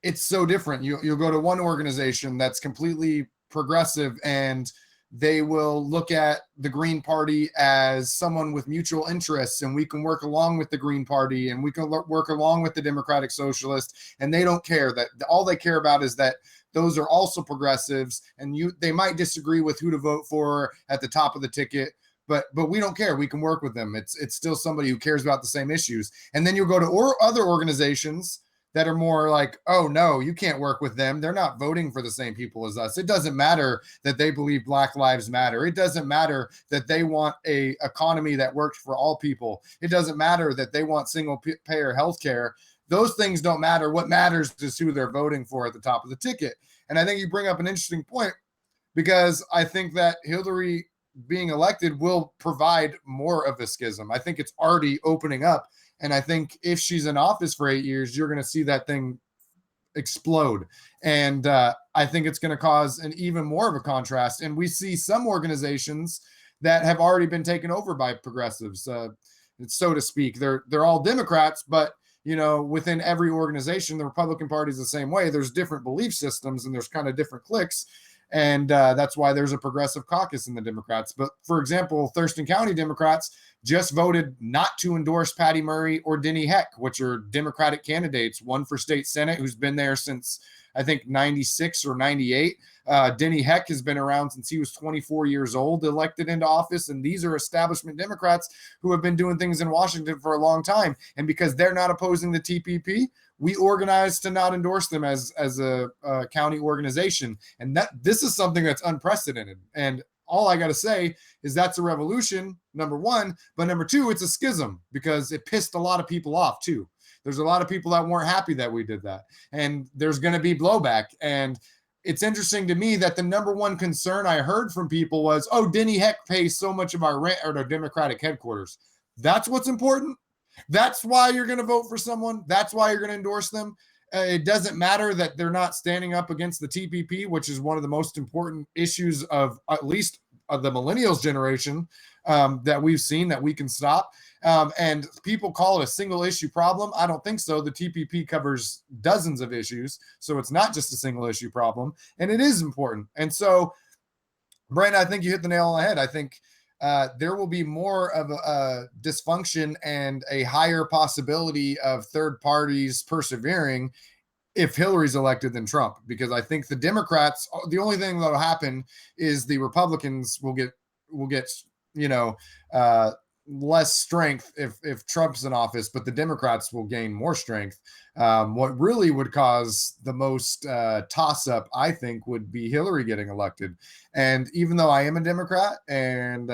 it's so different. You'll go to one organization that's completely progressive, and they will look at the Green Party as someone with mutual interests, and we can work along with the Green Party, and we can work along with the Democratic Socialists, and they don't care. That all they care about is that those are also progressives, and they might disagree with who to vote for at the top of the ticket, but we don't care. We can work with them. It's still somebody who cares about the same issues. And then you'll go to other organizations that are more like, oh no, you can't work with them. They're not voting for the same people as us. It doesn't matter that they believe Black Lives Matter. It doesn't matter that they want a economy that works for all people. It doesn't matter that they want single payer healthcare. Those things don't matter. What matters is who they're voting for at the top of the ticket. And I think you bring up an interesting point, because I think that Hillary being elected will provide more of a schism. I think it's already opening up. And I think if she's in office for 8 years, you're going to see that thing explode. And I think it's going to cause an even more of a contrast. And we see some organizations that have already been taken over by progressives, so to speak. They're all Democrats, but within every organization, the Republican Party is the same way. There's different belief systems, and there's kind of different cliques. And that's why there's a progressive caucus in the Democrats. But for example, Thurston County Democrats just voted not to endorse Patty Murray or Denny Heck, which are Democratic candidates, one for state Senate, who's been there since, I think, 96 or 98, Denny Heck has been around since he was 24 years old, elected into office. And these are establishment Democrats who have been doing things in Washington for a long time. And because they're not opposing the TPP, we organized to not endorse them as a county organization. And this is something that's unprecedented. And all I got to say is that's a revolution, number one. But number two, it's a schism because it pissed a lot of people off too. There's a lot of people that weren't happy that we did that. And there's going to be blowback. And it's interesting to me that the number one concern I heard from people was, oh, Denny Heck pays so much of our rent at our Democratic headquarters. That's what's important. That's why you're going to vote for someone. That's why you're going to endorse them. It doesn't matter that they're not standing up against the TPP, which is one of the most important issues of at least of the millennials generation that we've seen that we can stop. And people call it a single issue problem. I don't think so. The TPP covers dozens of issues. So it's not just a single issue problem. And it is important. And so, Brandon, I think you hit the nail on the head. I think there will be more of a dysfunction and a higher possibility of third parties persevering if Hillary's elected than Trump, because I think the Democrats, the only thing that'll happen is the Republicans will get less strength if Trump's in office, but the Democrats will gain more strength. What really would cause the most toss up, I think, would be Hillary getting elected. And even though I am a Democrat and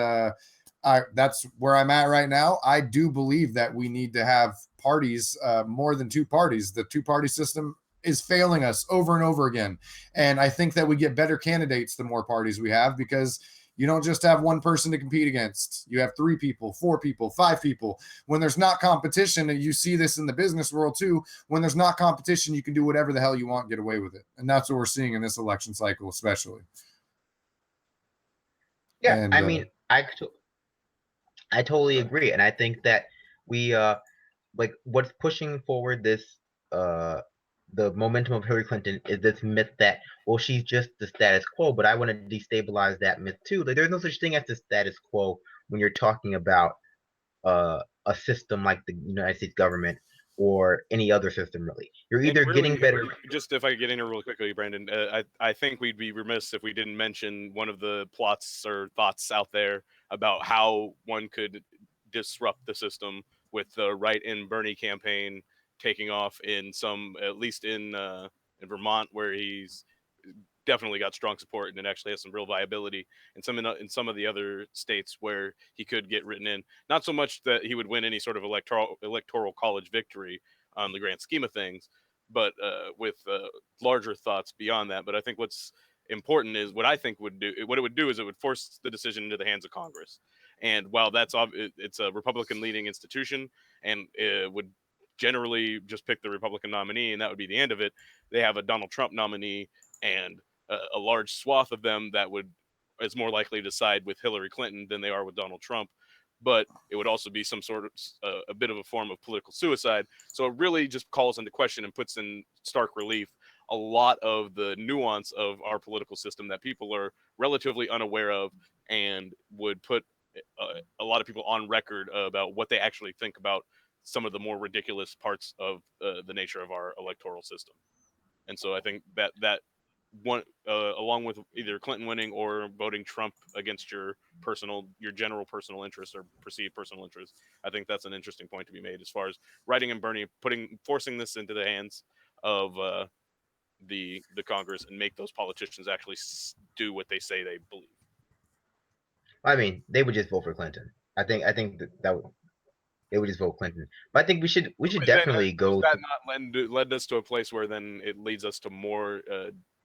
that's where I'm at right now, I do believe that we need to have parties, more than two parties. The two-party system is failing us over and over again. And I think that we get better candidates the more parties we have, because you don't just have one person to compete against. You have 3 people, 4 people, 5 people. When there's not competition, and you see this in the business world too, when there's not competition, you can do whatever the hell you want, get away with it. And that's what we're seeing in this election cycle, especially. Yeah, and, I mean, I totally agree. And I think that we, like, what's pushing forward this, the momentum of Hillary Clinton is this myth that, well, she's just the status quo, but I want to destabilize that myth too. Like, there's no such thing as the status quo when you're talking about a system like the United States government or any other system, really. You're either really, getting better. Just if I could get in here real quickly, Brandon, I think we'd be remiss if we didn't mention one of the plots or thoughts out there about how one could disrupt the system with the Right-In Bernie campaign taking off in some, at least in Vermont, where he's definitely got strong support and it actually has some real viability, and in some of the other states where he could get written in. Not so much that he would win any sort of electoral college victory on the grand scheme of things, but with larger thoughts beyond that. But I think what's important is what it would do is it would force the decision into the hands of Congress. And while it's a Republican leading institution and it would generally just pick the Republican nominee and that would be the end of it, they have a Donald Trump nominee and a large swath of them that is more likely to side with Hillary Clinton than they are with Donald Trump. But it would also be some sort of a bit of a form of political suicide. So it really just calls into question and puts in stark relief a lot of the nuance of our political system that people are relatively unaware of, and would put a lot of people on record about what they actually think about some of the more ridiculous parts of the nature of our electoral system. And so I think that one, along with either Clinton winning or voting Trump against your general personal interests or perceived personal interests, I think that's an interesting point to be made as far as Right-In Bernie forcing this into the hands of the Congress and make those politicians actually do what they say they believe. I mean, they would just vote for Clinton. I think that would. They would just vote Clinton. But I think we should definitely go. That not led us to a place where then it leads us to more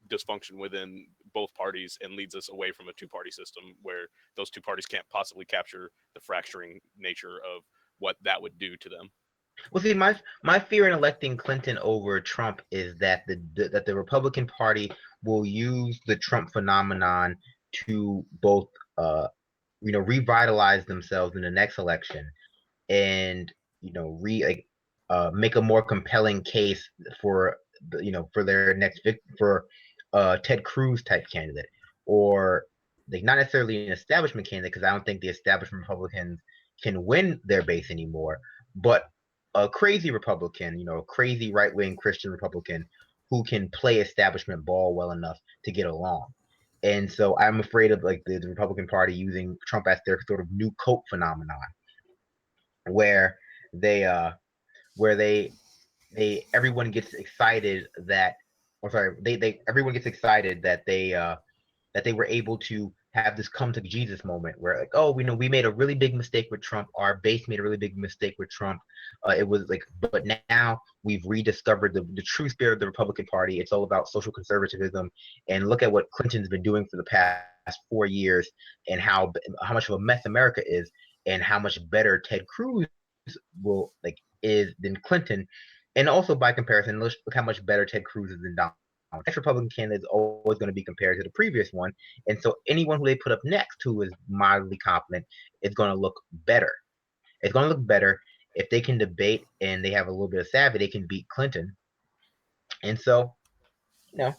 dysfunction within both parties and leads us away from a two-party system where those two parties can't possibly capture the fracturing nature of what that would do to them. Well, see, my fear in electing Clinton over Trump is that the Republican Party will use the Trump phenomenon to both revitalize themselves in the next election, and make a more compelling case for their next Ted Cruz type candidate, or not necessarily an establishment candidate, because I don't think the establishment Republicans can win their base anymore, but a crazy Republican, a crazy right-wing Christian Republican who can play establishment ball well enough to get along. And so I'm afraid of like the Republican Party using Trump as their sort of new cult phenomenon, where they where they everyone gets excited that, or sorry, they everyone gets excited that they were able to have this come to Jesus moment where, like, oh, we know we made a really big mistake with Trump. Our base made a really big mistake with Trump. It was like, but now we've rediscovered the true spirit of the Republican Party. It's all about social conservatism. And look at what Clinton's been doing for the past 4 years, and how much of a mess America is, and how much better Ted Cruz will like is than Clinton. And also by comparison, look how much better Ted Cruz is than Donald. Next Republican candidate is always going to be compared to the previous one, and so anyone who they put up next who is mildly competent is going to look better. It's going to look better if they can debate and they have a little bit of savvy. They can beat Clinton, and so you know,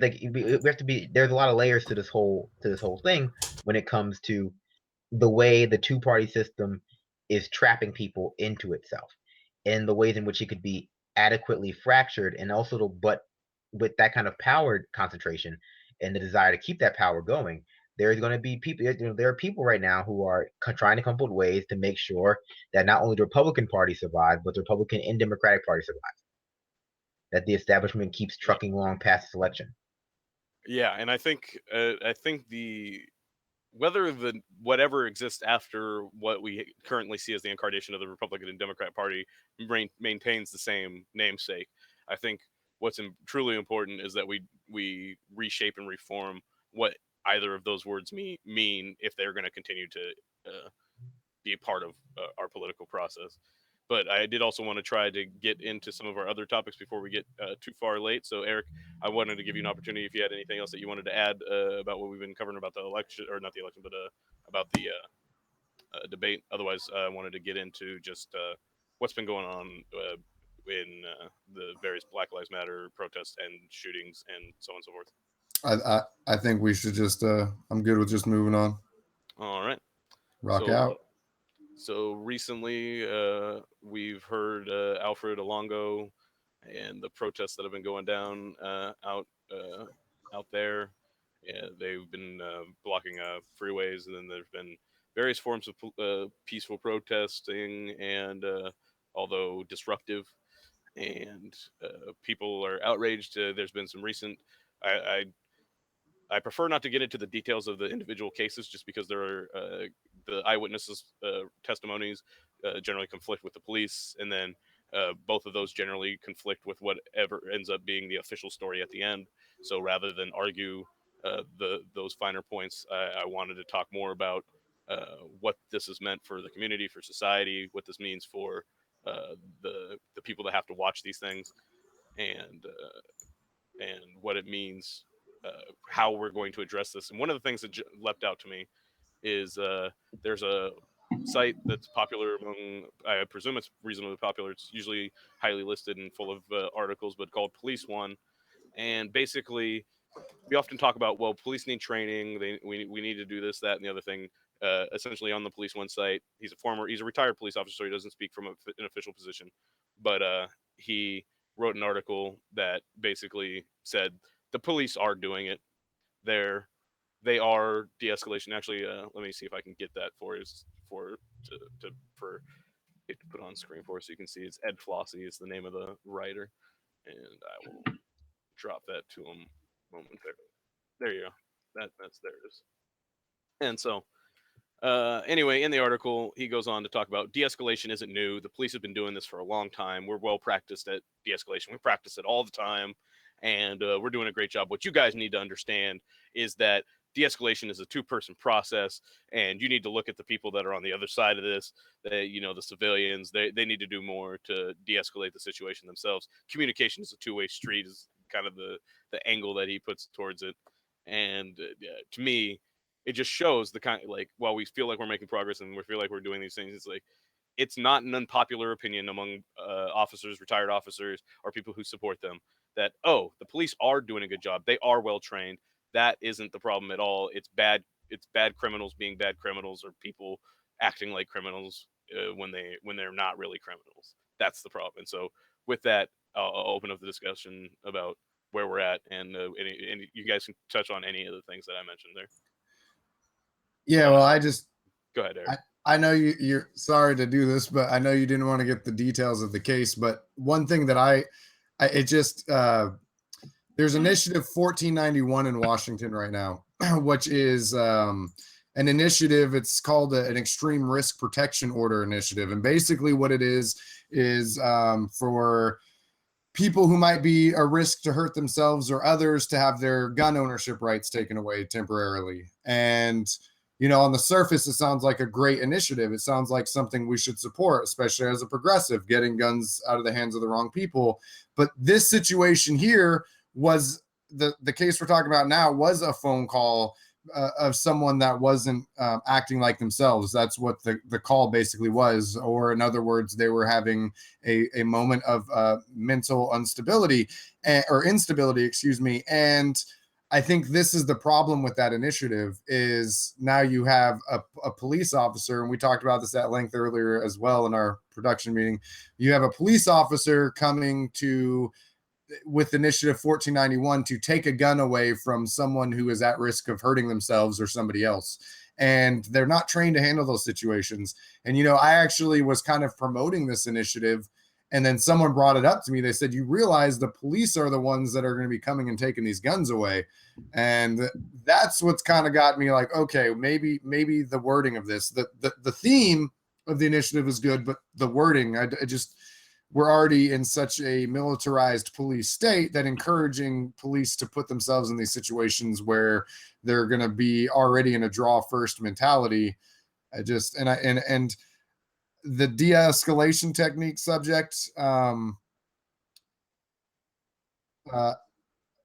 like we have to be. There's a lot of layers to this whole thing when it comes to the way the two party system is trapping people into itself, and the ways in which it could be adequately fractured, and also but with that kind of power concentration and the desire to keep that power going, there's going to be people. There are people right now who are trying to come up with ways to make sure that not only the Republican Party survives, but the Republican and Democratic Party survives. That the establishment keeps trucking along past this election. Yeah, and I think the whether the whatever exists after what we currently see as the incarnation of the Republican and Democrat Party maintains the same namesake. I think what's truly important is that we reshape and reform what either of those words mean if they're going to continue to be a part of our political process. But I did also want to try to get into some of our other topics before we get too far late. So, Eric, I wanted to give you an opportunity if you had anything else that you wanted to add about what we've been covering about the election, or not the election, but about the debate. Otherwise, I wanted to get into just what's been going on in the various Black Lives Matter protests and shootings and so on and so forth. I think we should just I'm good with just moving on. All right. Rock out. So recently, we've heard Alfred Alongo and the protests that have been going down out there. Yeah, they've been blocking freeways, and then there's been various forms of peaceful protesting, and although disruptive, and people are outraged. There's been some recent. I prefer not to get into the details of the individual cases, just because there are the eyewitnesses' testimonies generally conflict with the police, and then both of those generally conflict with whatever ends up being the official story at the end. So rather than argue those finer points, I wanted to talk more about what this has meant for the community, for society, what this means for the people that have to watch these things, and what it means, how we're going to address this. And one of the things that leapt out to me is there's a site that's popular among, I presume it's reasonably popular. It's usually highly listed and full of articles, but called Police One. And basically, we often talk about, well, police need training. We need to do this, that, and the other thing. Essentially, on the Police One site, he's a retired police officer, so he doesn't speak from an official position, but he wrote an article that basically said the police are doing it. They are de-escalation. Actually, let me see if I can get that for it to put on screen for us so you can see. It's Ed Flossie is the name of the writer, and I will drop that to him moment there. There you go. That's there it is. And so anyway, in the article, he goes on to talk about de-escalation isn't new. The police have been doing this for a long time. We're well practiced at de-escalation. We practice it all the time, and we're doing a great job. What you guys need to understand is that de-escalation is a two-person process, and you need to look at the people that are on the other side of this. The civilians. They need to do more to de-escalate the situation themselves. Communication is a two-way street. Is kind of the angle that he puts towards it, and to me, it just shows the kind, like, while we feel like we're making progress and we feel like we're doing these things, it's like it's not an unpopular opinion among officers, retired officers, or people who support them that, oh, the police are doing a good job. They are well trained. That isn't the problem at all. It's bad criminals being bad criminals, or people acting like criminals when they're not really criminals. That's the problem. And so with that, I'll open up the discussion about where we're at, and any you guys can touch on any of the things that I mentioned there. Yeah, well, I just Go ahead, Eric. I know you're sorry to do this, but I know you didn't want to get the details of the case. But one thing that there's initiative 1491 in Washington right now, which is an initiative. It's called an extreme risk protection order initiative. And basically what it is for people who might be a risk to hurt themselves or others to have their gun ownership rights taken away temporarily. And on the surface, it sounds like a great initiative. It sounds like something we should support, especially as a progressive, getting guns out of the hands of the wrong people. But this situation here was the case we're talking about now was a phone call of someone that wasn't acting like themselves. That's what the call basically was. Or in other words, they were having a moment of mental instability, excuse me. And I think this is the problem with that initiative is now you have a police officer, and we talked about this at length earlier as well in our production meeting. You have a police officer coming with initiative 1491 to take a gun away from someone who is at risk of hurting themselves or somebody else. And they're not trained to handle those situations. And, I actually was kind of promoting this initiative, and then someone brought it up to me. They said, you realize the police are the ones that are going to be coming and taking these guns away. And that's what's kind of got me like, okay, maybe the wording of this, the theme of the initiative is good, but the wording, we're already in such a militarized police state that encouraging police to put themselves in these situations where they're going to be already in a draw first mentality. And the de-escalation technique subject, I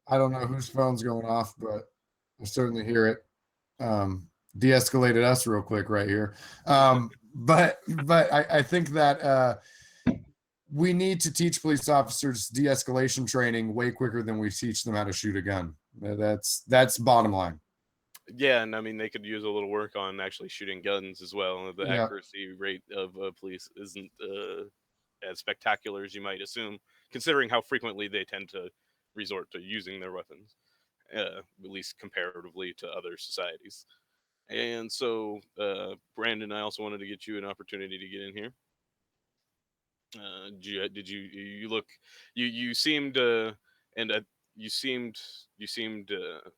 don't know whose phone's going off, but I certainly hear it. De-escalated us real quick right here. But I think that we need to teach police officers de-escalation training way quicker than we teach them how to shoot a gun. That's bottom line. Yeah, and I mean they could use a little work on actually shooting guns as well. The Yeah. accuracy rate of police isn't as spectacular as you might assume, considering how frequently they tend to resort to using their weapons, at least comparatively to other societies. And so, Brandon, I also wanted to get you an opportunity to get in here. You seemed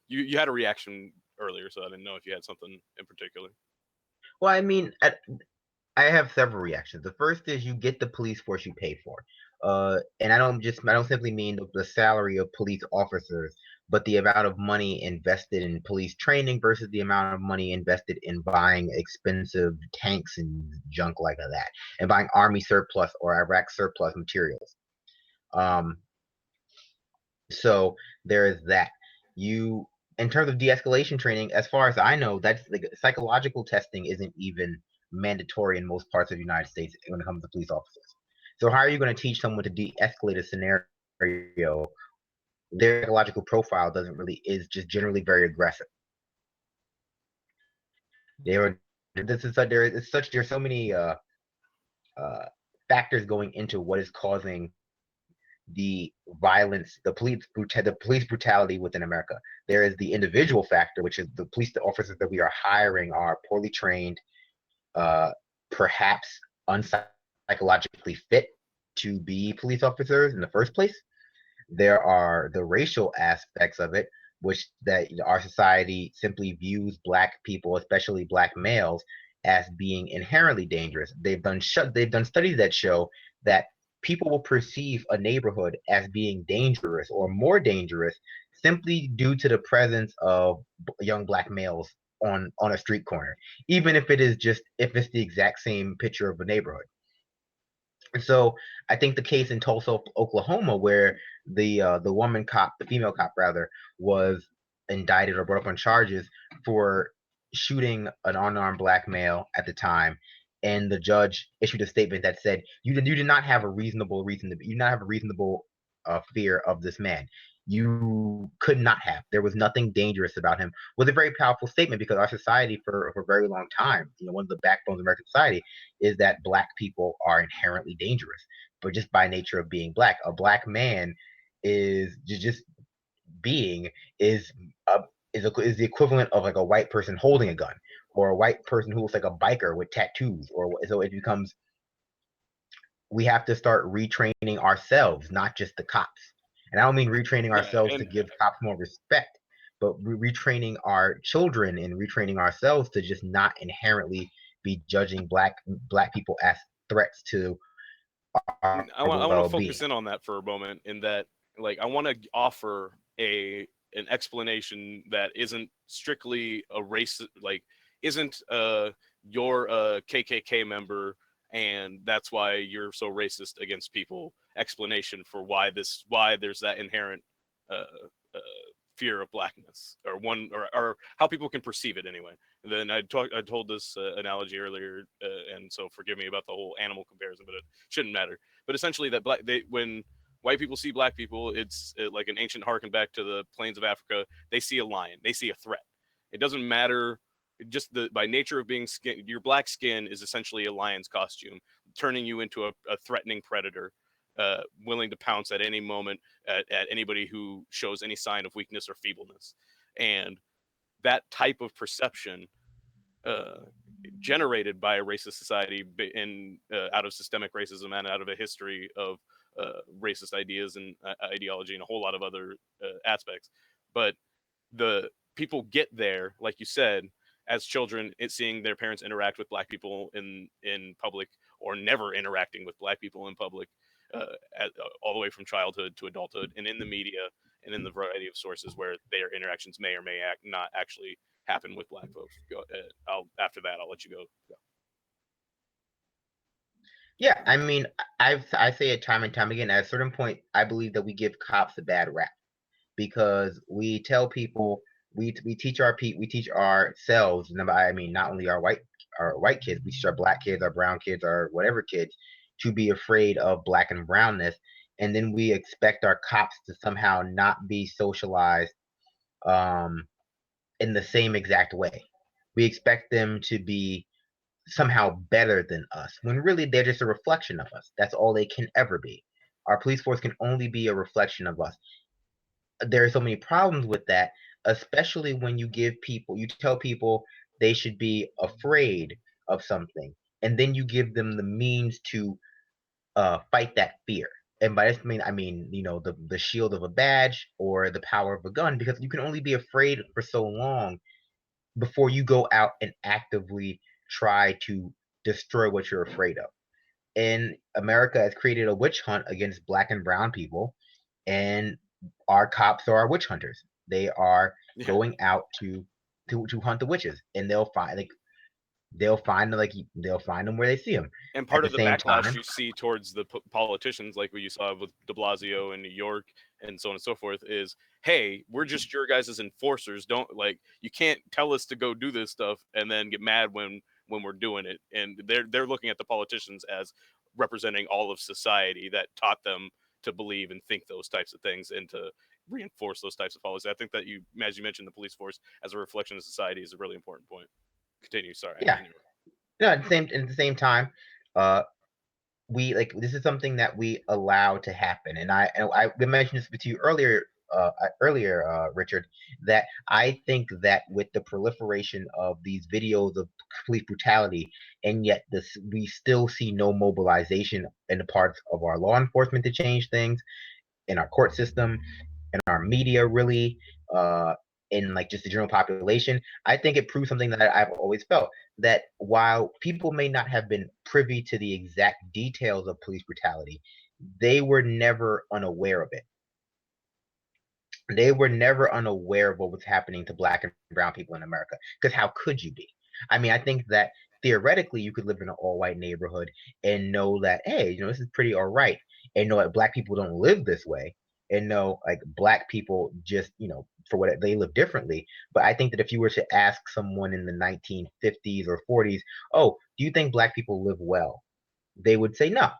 you had a reaction earlier, so I didn't know if you had something in particular. Well, I mean, I have several reactions. The first is you get the police force you pay for. And I don't simply mean the salary of police officers, but the amount of money invested in police training versus the amount of money invested in buying expensive tanks and junk like that, and buying army surplus or Iraq surplus materials. So there is that. In terms of de-escalation training, as far as I know, that's like psychological testing isn't even mandatory in most parts of the United States when it comes to police officers. So how are you going to teach someone to de-escalate a scenario? Their psychological profile is just generally very aggressive. There's so many factors going into what is causing the violence, the police brutality within America. There is the individual factor, which is the police officers that we are hiring are poorly trained, perhaps unpsychologically fit to be police officers in the first place. There are the racial aspects of it, which that our society simply views Black people, especially Black males, as being inherently dangerous. They've done studies that show that people will perceive a neighborhood as being dangerous or more dangerous simply due to the presence of young Black males on a street corner, even if it's the exact same picture of a neighborhood. And so I think the case in Tulsa, Oklahoma, where the female cop rather, was indicted or brought up on charges for shooting an unarmed Black male at the time, and the judge issued a statement that said you did not have a reasonable fear of this man. You could not have. There was nothing dangerous about him. Was a very powerful statement because our society for a very long time, one of the backbones of American society is that Black people are inherently dangerous, but just by nature of being Black. A Black man is just being is is the equivalent of like a white person holding a gun, or a white person who looks like a biker with tattoos, or so it becomes. We have to start retraining ourselves, not just the cops. And I don't mean retraining Yeah, ourselves to and give cops more respect, but retraining our children and retraining ourselves to just not inherently be judging black people as threats to our I want to well-being. focus in on that for a moment. In that, like, I want to offer an explanation that isn't strictly a race, like, isn't you're a KKK member and that's why you're so racist against people. Explanation for why there's that inherent uh, uh, fear of blackness, or or how people can perceive it anyway. And then I told this analogy earlier, and so forgive me about the whole animal comparison, but it shouldn't matter. But essentially, that when white people see black people, it's like an ancient harken back to the plains of Africa. They see a lion, they see a threat. It doesn't matter. Just by nature of being skin, your black skin is essentially a lion's costume, turning you into a threatening predator, willing to pounce at any moment at anybody who shows any sign of weakness or feebleness. And that type of perception, uh, generated by a racist society and out of systemic racism and out of a history of racist ideas and ideology and a whole lot of other aspects. But the people get there, like you said, as children, seeing their parents interact with black people in public, or never interacting with black people in public, all the way from childhood to adulthood, and in the media and in the variety of sources where their interactions may or may not actually happen with black folks. After that, I'll let you go. Yeah, I mean, I say it time and time again. At a certain point, I believe that we give cops a bad rap because we tell people we teach we teach ourselves. I mean, not only our white kids, we teach our black kids, our brown kids, our whatever kids to be afraid of black and brownness, and then we expect our cops to somehow not be socialized in the same exact way. We expect them to be somehow better than us when really they're just a reflection of us. That's all they can ever be. Our police force can only be a reflection of us. There are so many problems with that, especially when you tell people they should be afraid of something, and then you give them the means to fight that fear. And by this I mean, the shield of a badge or the power of a gun, because you can only be afraid for so long before you go out and actively try to destroy what you're afraid of. And America has created a witch hunt against black and brown people, and our cops are our witch hunters. They are going out to hunt the witches, and they'll find them where they see them. And part At of the the same backlash time, you see towards the politicians, like what you saw with De Blasio in New York and so on and so forth, is, hey, we're just your guys' enforcers. Don't, like, you can't tell us to go do this stuff and then get mad when we're doing it. And they're looking at the politicians as representing all of society that taught them to believe and think those types of things and to reinforce those types of policies. I think that as you mentioned, the police force as a reflection of society is a really important point. Continue. Sorry. yeah, no, at the same time, uh, this is something that we allow to happen, and I mentioned this to you earlier, Richard, that I think that with the proliferation of these videos of police brutality, and yet we still see no mobilization in the parts of our law enforcement to change things, in our court system, in our media, really, in like just the general population. I think it proves something that I've always felt, that while people may not have been privy to the exact details of police brutality, they were never unaware of it. They were never unaware of what was happening to black and brown people in America. Because how could you be? I mean, I think that theoretically you could live in an all-white neighborhood and know that, hey, this is pretty all right, and know that black people don't live this way, and know like black people just, for what they live differently. But I think that if you were to ask someone in the 1950s or 40s, oh, do you think black people live well? They would say no.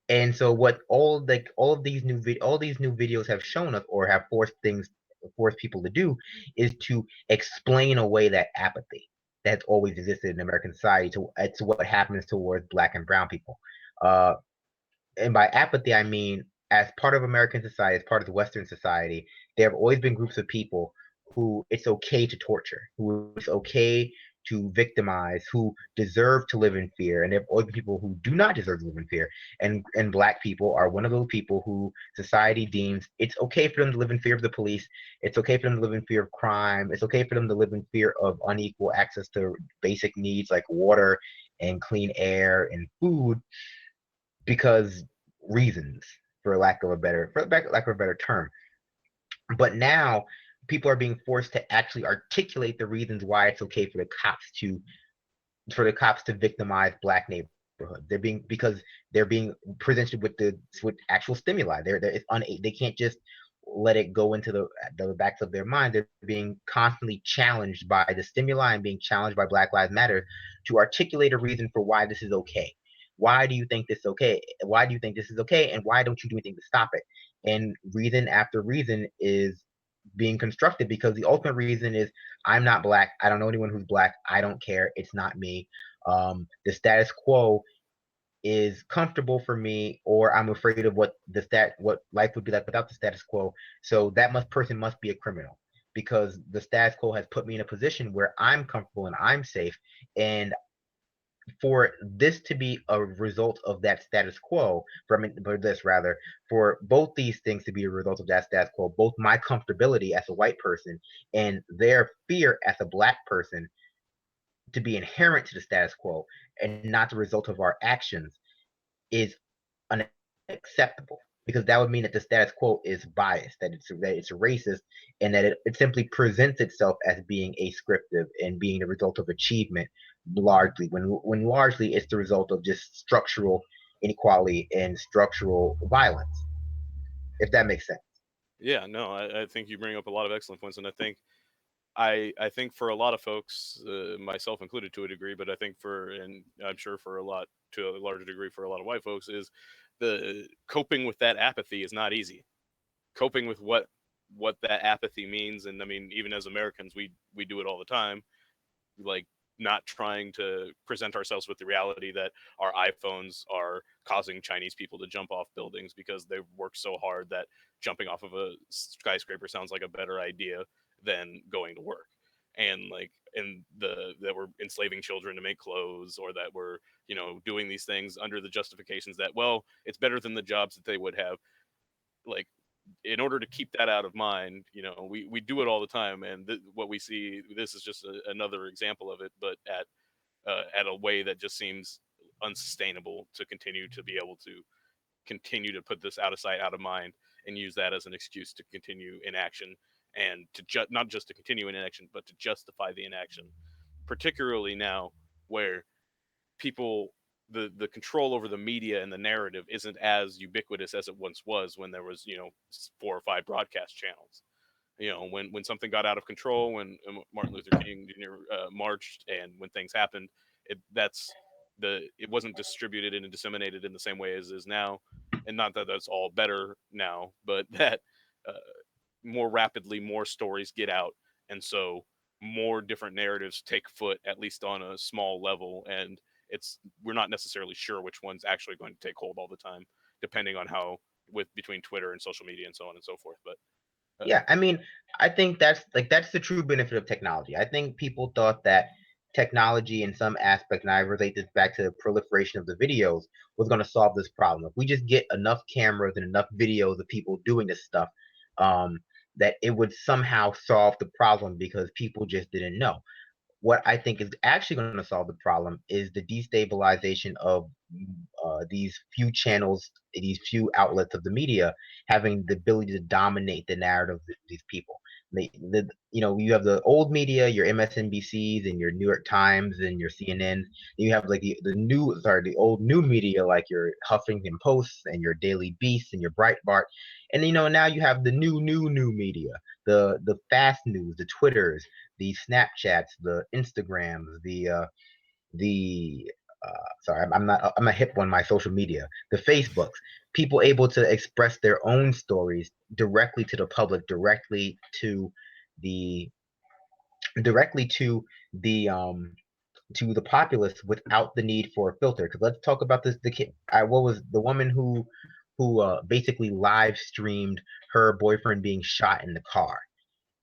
And so what all these new videos have shown us, or have forced people to do, is to explain away that apathy that's always existed in American society to what happens towards black and brown people. And by apathy, I mean, as part of American society, as part of the Western society, there have always been groups of people who it's okay to torture, who it's okay to victimize, who deserve to live in fear, and there have always been people who do not deserve to live in fear. And Black people are one of those people who society deems it's okay for them to live in fear of the police. It's okay for them to live in fear of crime. It's okay for them to live in fear of unequal access to basic needs like water and clean air and food, because reasons, for lack of a better term. But now people are being forced to actually articulate the reasons why it's okay for the cops to victimize Black neighborhoods. Because they're being presented with actual stimuli. They can't just let it go into the backs of their minds. They're being constantly challenged by the stimuli and being challenged by Black Lives Matter to articulate a reason for why this is okay. Why do you think this is okay? Why do you think this is okay? And why don't you do anything to stop it? And reason after reason is being constructed, because the ultimate reason is I'm not Black. I don't know anyone who's Black. I don't care. It's not me. The status quo is comfortable for me, or I'm afraid of what life would be like without the status quo. So person must be a criminal, because the status quo has put me in a position where I'm comfortable and I'm safe. And for this to be a result of that status quo, for both these things to be a result of that status quo, both my comfortability as a white person and their fear as a Black person to be inherent to the status quo and not the result of our actions, is unacceptable, because that would mean that the status quo is biased, that it's racist, and that it simply presents itself as being ascriptive and being the result of achievement, largely when largely it's the result of just structural inequality and structural violence, if that makes sense. Yeah, no, I think you bring up a lot of excellent points, and I think for a lot of folks, myself included to a degree, but I think and I'm sure to a larger degree for a lot of white folks, is the coping with that apathy is not easy. Coping with what that apathy means, and I mean, even as Americans, we do it all the time, like not trying to present ourselves with the reality that our iPhones are causing Chinese people to jump off buildings because they work so hard that jumping off of a skyscraper sounds like a better idea than going to work. And that we're enslaving children to make clothes, or that we're doing these things under the justifications that, well, it's better than the jobs that they would have. Like, in order to keep that out of mind, we do it all the time, and what we see, this is just another example of it, but at a way that just seems unsustainable to continue to be able to continue to put this out of sight, out of mind, and use that as an excuse to continue inaction, and to not just to continue in inaction, but to justify the inaction, particularly now where people the control over the media and the narrative isn't as ubiquitous as it once was, when there was 4 or 5 broadcast channels. When something got out of control, when Martin Luther King Jr. Marched, and when things happened, it wasn't distributed and disseminated in the same way as is now. And not that that's all better now, but that uh, more rapidly more stories get out, and so more different narratives take foot, at least on a small level, and we're not necessarily sure which one's actually going to take hold all the time, depending on how, between Twitter and social media and so on and so forth. But Yeah, I mean, I think that's the true benefit of technology. I think people thought that technology in some aspect, and I relate this back to the proliferation of the videos, was going to solve this problem. If we just get enough cameras and enough videos of people doing this stuff, um, that it would somehow solve the problem, because people just didn't know. What I think is actually going to solve the problem is the destabilization of these few channels, these few outlets of the media having the ability to dominate the narrative of these people. You have the old media, your MSNBCs and your New York Times and your CNN. You have like the old new media, like your Huffington Posts and your Daily Beast and your Breitbart. And now you have the new media, the fast news, the Twitters, the Snapchats, the Instagrams, the sorry, I'm not hip on my social media. The Facebooks, people able to express their own stories directly to the public, the directly to the populace, without the need for a filter. Because let's talk about this. What was the woman who who basically live streamed her boyfriend being shot in the car,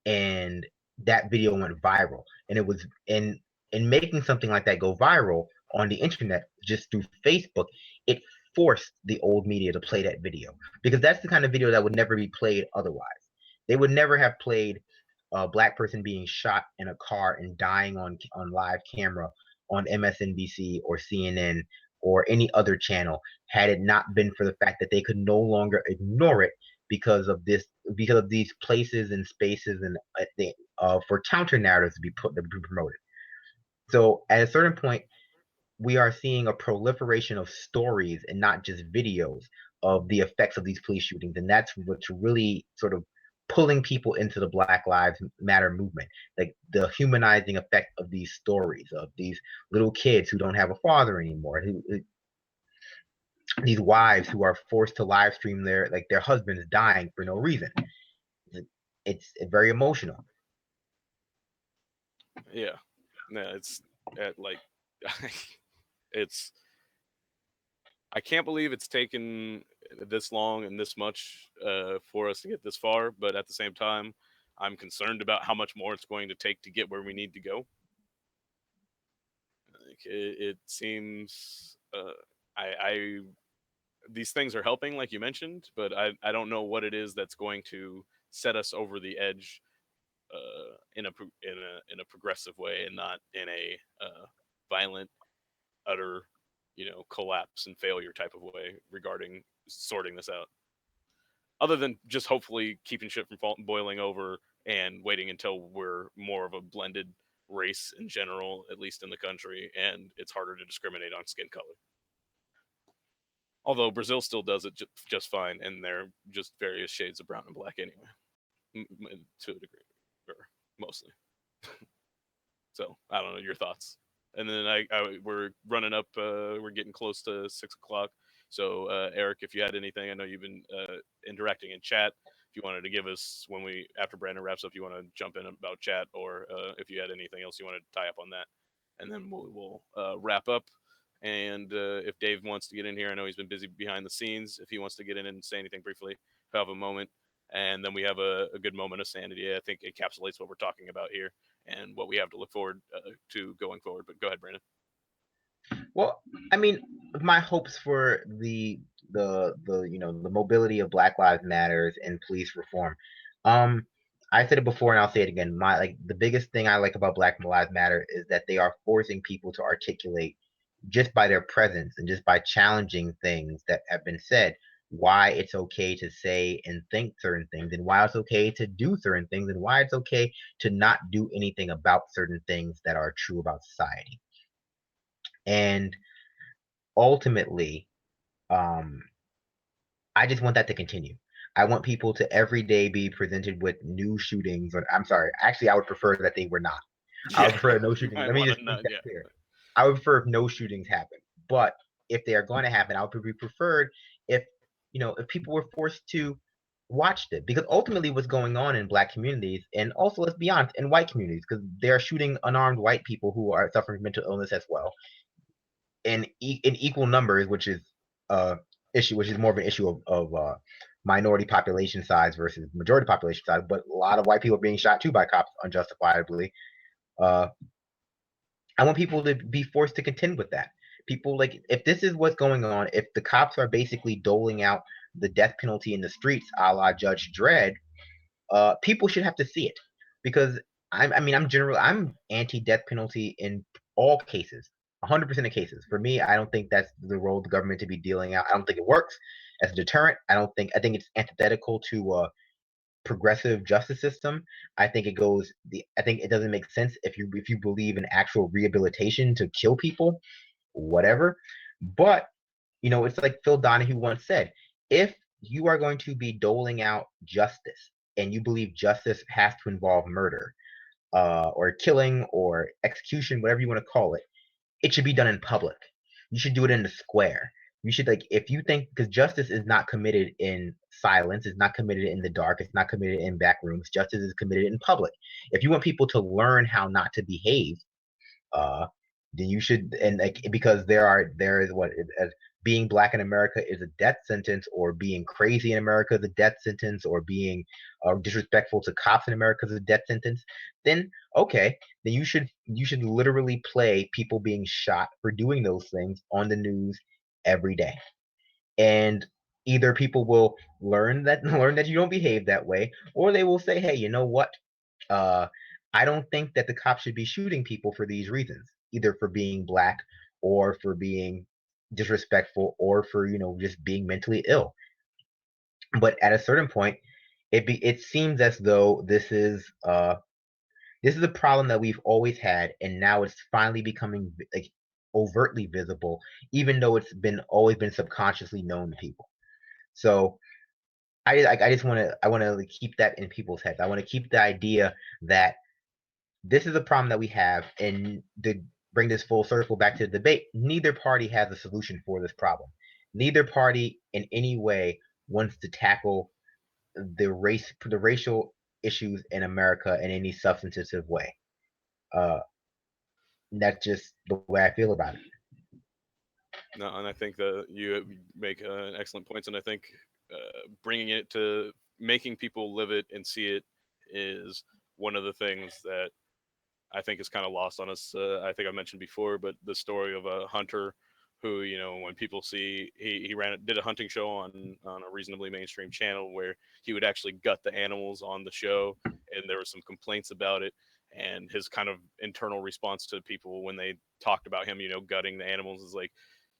and that video went viral. And it was in making something like that go viral on the internet just through Facebook, it forced the old media to play that video, because that's the kind of video that would never be played otherwise. They would never have played a black person being shot in a car and dying on live camera on MSNBC or CNN or any other channel had it not been for the fact that they could no longer ignore it because of these places and spaces and for counter narratives to be promoted. So at a certain point, we are seeing a proliferation of stories and not just videos of the effects of these police shootings, and that's what's really sort of pulling people into the Black Lives Matter movement, like the humanizing effect of these stories of these little kids who don't have a father anymore, these wives who are forced to live stream their husbands dying for no reason. It's very emotional. Yeah, it's like it's. I can't believe it's taken this long and this much for us to get this far, but at the same time, I'm concerned about how much more it's going to take to get where we need to go. Like, it seems I these things are helping, like you mentioned, but I don't know what it is that's going to set us over the edge in a progressive way and not in a violent, utter, collapse and failure type of way regarding sorting this out. Other than just hopefully keeping shit from boiling over and waiting until we're more of a blended race in general, at least in the country, and it's harder to discriminate on skin color. Although Brazil still does it just fine, and they're just various shades of brown and black anyway, to a degree, or mostly. So I don't know your thoughts. And then we're running up. We're getting close to 6 o'clock. So Eric, if you had anything, I know you've been interacting in chat. If you wanted to give us after Brandon wraps up, you want to jump in about chat, or if you had anything else you wanted to tie up on that, and then we'll wrap up. And if Dave wants to get in here, I know he's been busy behind the scenes. If he wants to get in and say anything briefly, have a moment. And then we have a good moment of sanity. I think encapsulates what we're talking about here and what we have to look forward to going forward. But go ahead, Brandon. Well, I mean, my hopes for the mobility of Black Lives Matters and police reform. I said it before and I'll say it again. The biggest thing I like about Black Lives Matter is that they are forcing people to articulate, just by their presence and just by challenging things that have been said, why it's okay to say and think certain things, and why it's okay to do certain things, and why it's okay to not do anything about certain things that are true about society. And ultimately, I just want that to continue. I want people to every day be presented with new shootings. Or I'm sorry, actually, I would prefer that they were not. Yeah. I would prefer no shootings. Let me just make that clear. I would prefer if no shootings happen. But if they are going to happen, I would be preferred if people were forced to watch it, because ultimately what's going on in Black communities, and also, let's be honest, in white communities, because they are shooting unarmed white people who are suffering mental illness as well, in equal numbers, which is issue, which is more of an issue of minority population size versus majority population size. But a lot of white people are being shot too by cops unjustifiably. I want people to be forced to contend with that. People, if this is what's going on, if the cops are basically doling out the death penalty in the streets, a la Judge Dredd, people should have to see it, because I'm anti-death penalty in all cases, 100% of cases. For me, I don't think that's the role of the government to be dealing out. I don't think it works as a deterrent. I think it's antithetical to progressive justice system. I think it doesn't make sense if you believe in actual rehabilitation to kill people, whatever. But it's like Phil Donahue once said, if you are going to be doling out justice and you believe justice has to involve murder or killing or execution, whatever you want to call it, it should be done in public. You should do it in the square. You should, if you think, because justice is not committed in silence, it's not committed in the dark, it's not committed in back rooms. Justice is committed in public. If you want people to learn how not to behave, then you should, and because there is what, as being black in America is a death sentence, or being crazy in America is a death sentence, or being disrespectful to cops in America is a death sentence, then okay, then you should literally play people being shot for doing those things on the news every day. And either people will learn that you don't behave that way, or they will say, hey, you know what? Uh, I don't think that the cops should be shooting people for these reasons, either for being black or for being disrespectful or for, just being mentally ill. But at a certain point, it seems as though this is a problem that we've always had, and now it's finally becoming like overtly visible, even though it's always been subconsciously known to people. So I just want to keep that in people's heads. I want to keep the idea that this is a problem that we have, and to bring this full circle back to the debate, neither party has a solution for this problem. Neither party in any way wants to tackle the racial issues in America in any substantive way. That's just the way I feel about it. No, and I think that you make excellent points, and I think bringing it to making people live it and see it is one of the things that I think is kind of lost on us. I think I mentioned before, but the story of a hunter who, when people see he did a hunting show on a reasonably mainstream channel where he would actually gut the animals on the show, and there were some complaints about it. And his kind of internal response to people when they talked about him, gutting the animals is like,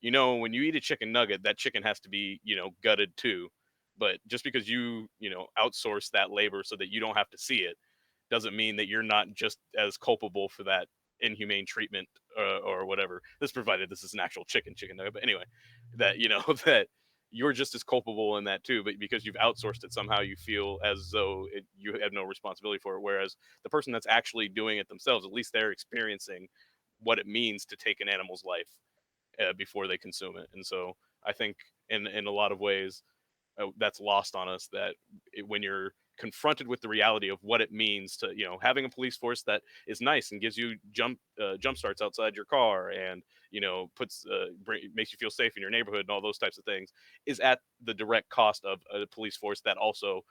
when you eat a chicken nugget, that chicken has to be, gutted too. But just because you outsource that labor so that you don't have to see it, doesn't mean that you're not just as culpable for that inhumane treatment or whatever. This provided this is an actual chicken nugget, but anyway, that that you're just as culpable in that too. But because you've outsourced it, somehow you feel as though you have no responsibility for it. Whereas the person that's actually doing it themselves, at least they're experiencing what it means to take an animal's life before they consume it. And so I think in a lot of ways that's lost on us, that when you're confronted with the reality of what it means to having a police force that is nice and gives you jump starts outside your car and puts makes you feel safe in your neighborhood and all those types of things, is at the direct cost of a police force that also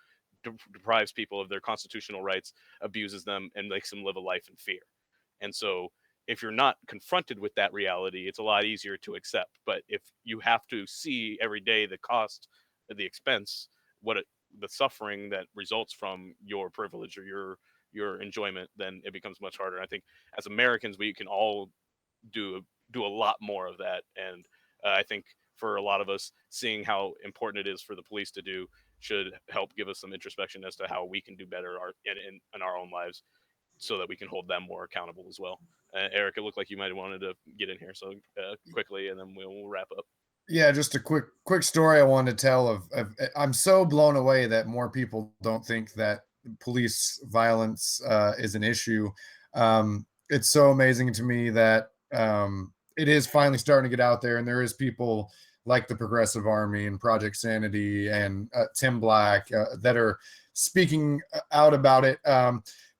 deprives people of their constitutional rights, abuses them, and makes them live a life in fear. And so if you're not confronted with that reality, it's a lot easier to accept. But if you have to see every day the cost, the expense, the suffering that results from your privilege or your enjoyment, then it becomes much harder. I think as Americans, we can all do a lot more of that. And I think for a lot of us, seeing how important it is for the police to do should help give us some introspection as to how we can do better in our own lives, so that we can hold them more accountable as well. Eric, it looked like you might have wanted to get in here, so quickly, and then we'll wrap up. Yeah, just a quick story I wanted to tell of I'm so blown away that more people don't think that police violence is an issue. It's so amazing to me that it is finally starting to get out there, and there is people like the Progressive Army and Project Sanity and Tim Black that are speaking out about it.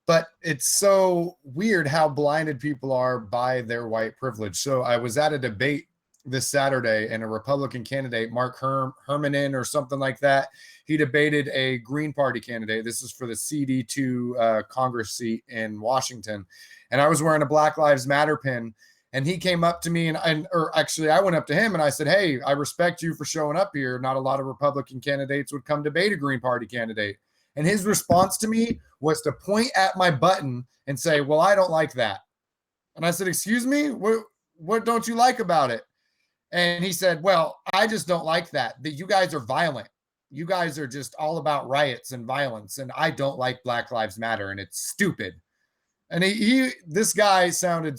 But it's so weird how blinded people are by their white privilege. So I was at a debate this Saturday, and a Republican candidate, Mark Hermanin or something like that, he debated a Green Party candidate. This is for the CD2 Congress seat in Washington. And I was wearing a Black Lives Matter pin, and he came up to me or actually I went up to him and I said, hey, I respect you for showing up here. Not a lot of Republican candidates would come debate a Green Party candidate. And his response to me was to point at my button and say, well, I don't like that. And I said, excuse me, what don't you like about it? And he said, well, I just don't like that you guys are violent. You guys are just all about riots and violence. And I don't like Black Lives Matter, and it's stupid. And this guy sounded,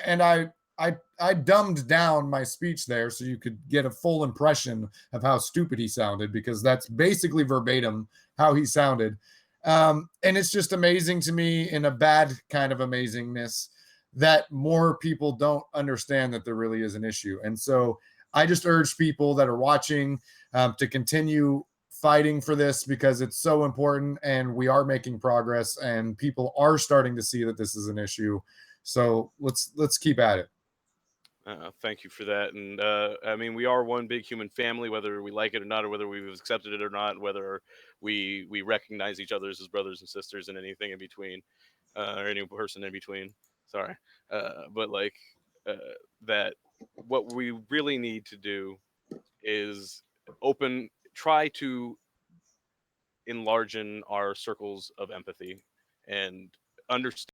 and I dumbed down my speech there so you could get a full impression of how stupid he sounded, because that's basically verbatim how he sounded. And it's just amazing to me, in a bad kind of amazingness, that more people don't understand that there really is an issue. And so I just urge people that are watching to continue fighting for this, because it's so important, and we are making progress, and people are starting to see that this is an issue. So let's keep at it. Thank you for that. And I mean, we are one big human family, whether we like it or not, or whether we've accepted it or not, whether we recognize each other as brothers and sisters and anything in between, or any person in between. Sorry, but like uh, that. What we really need to do is try to enlarge our circles of empathy and understand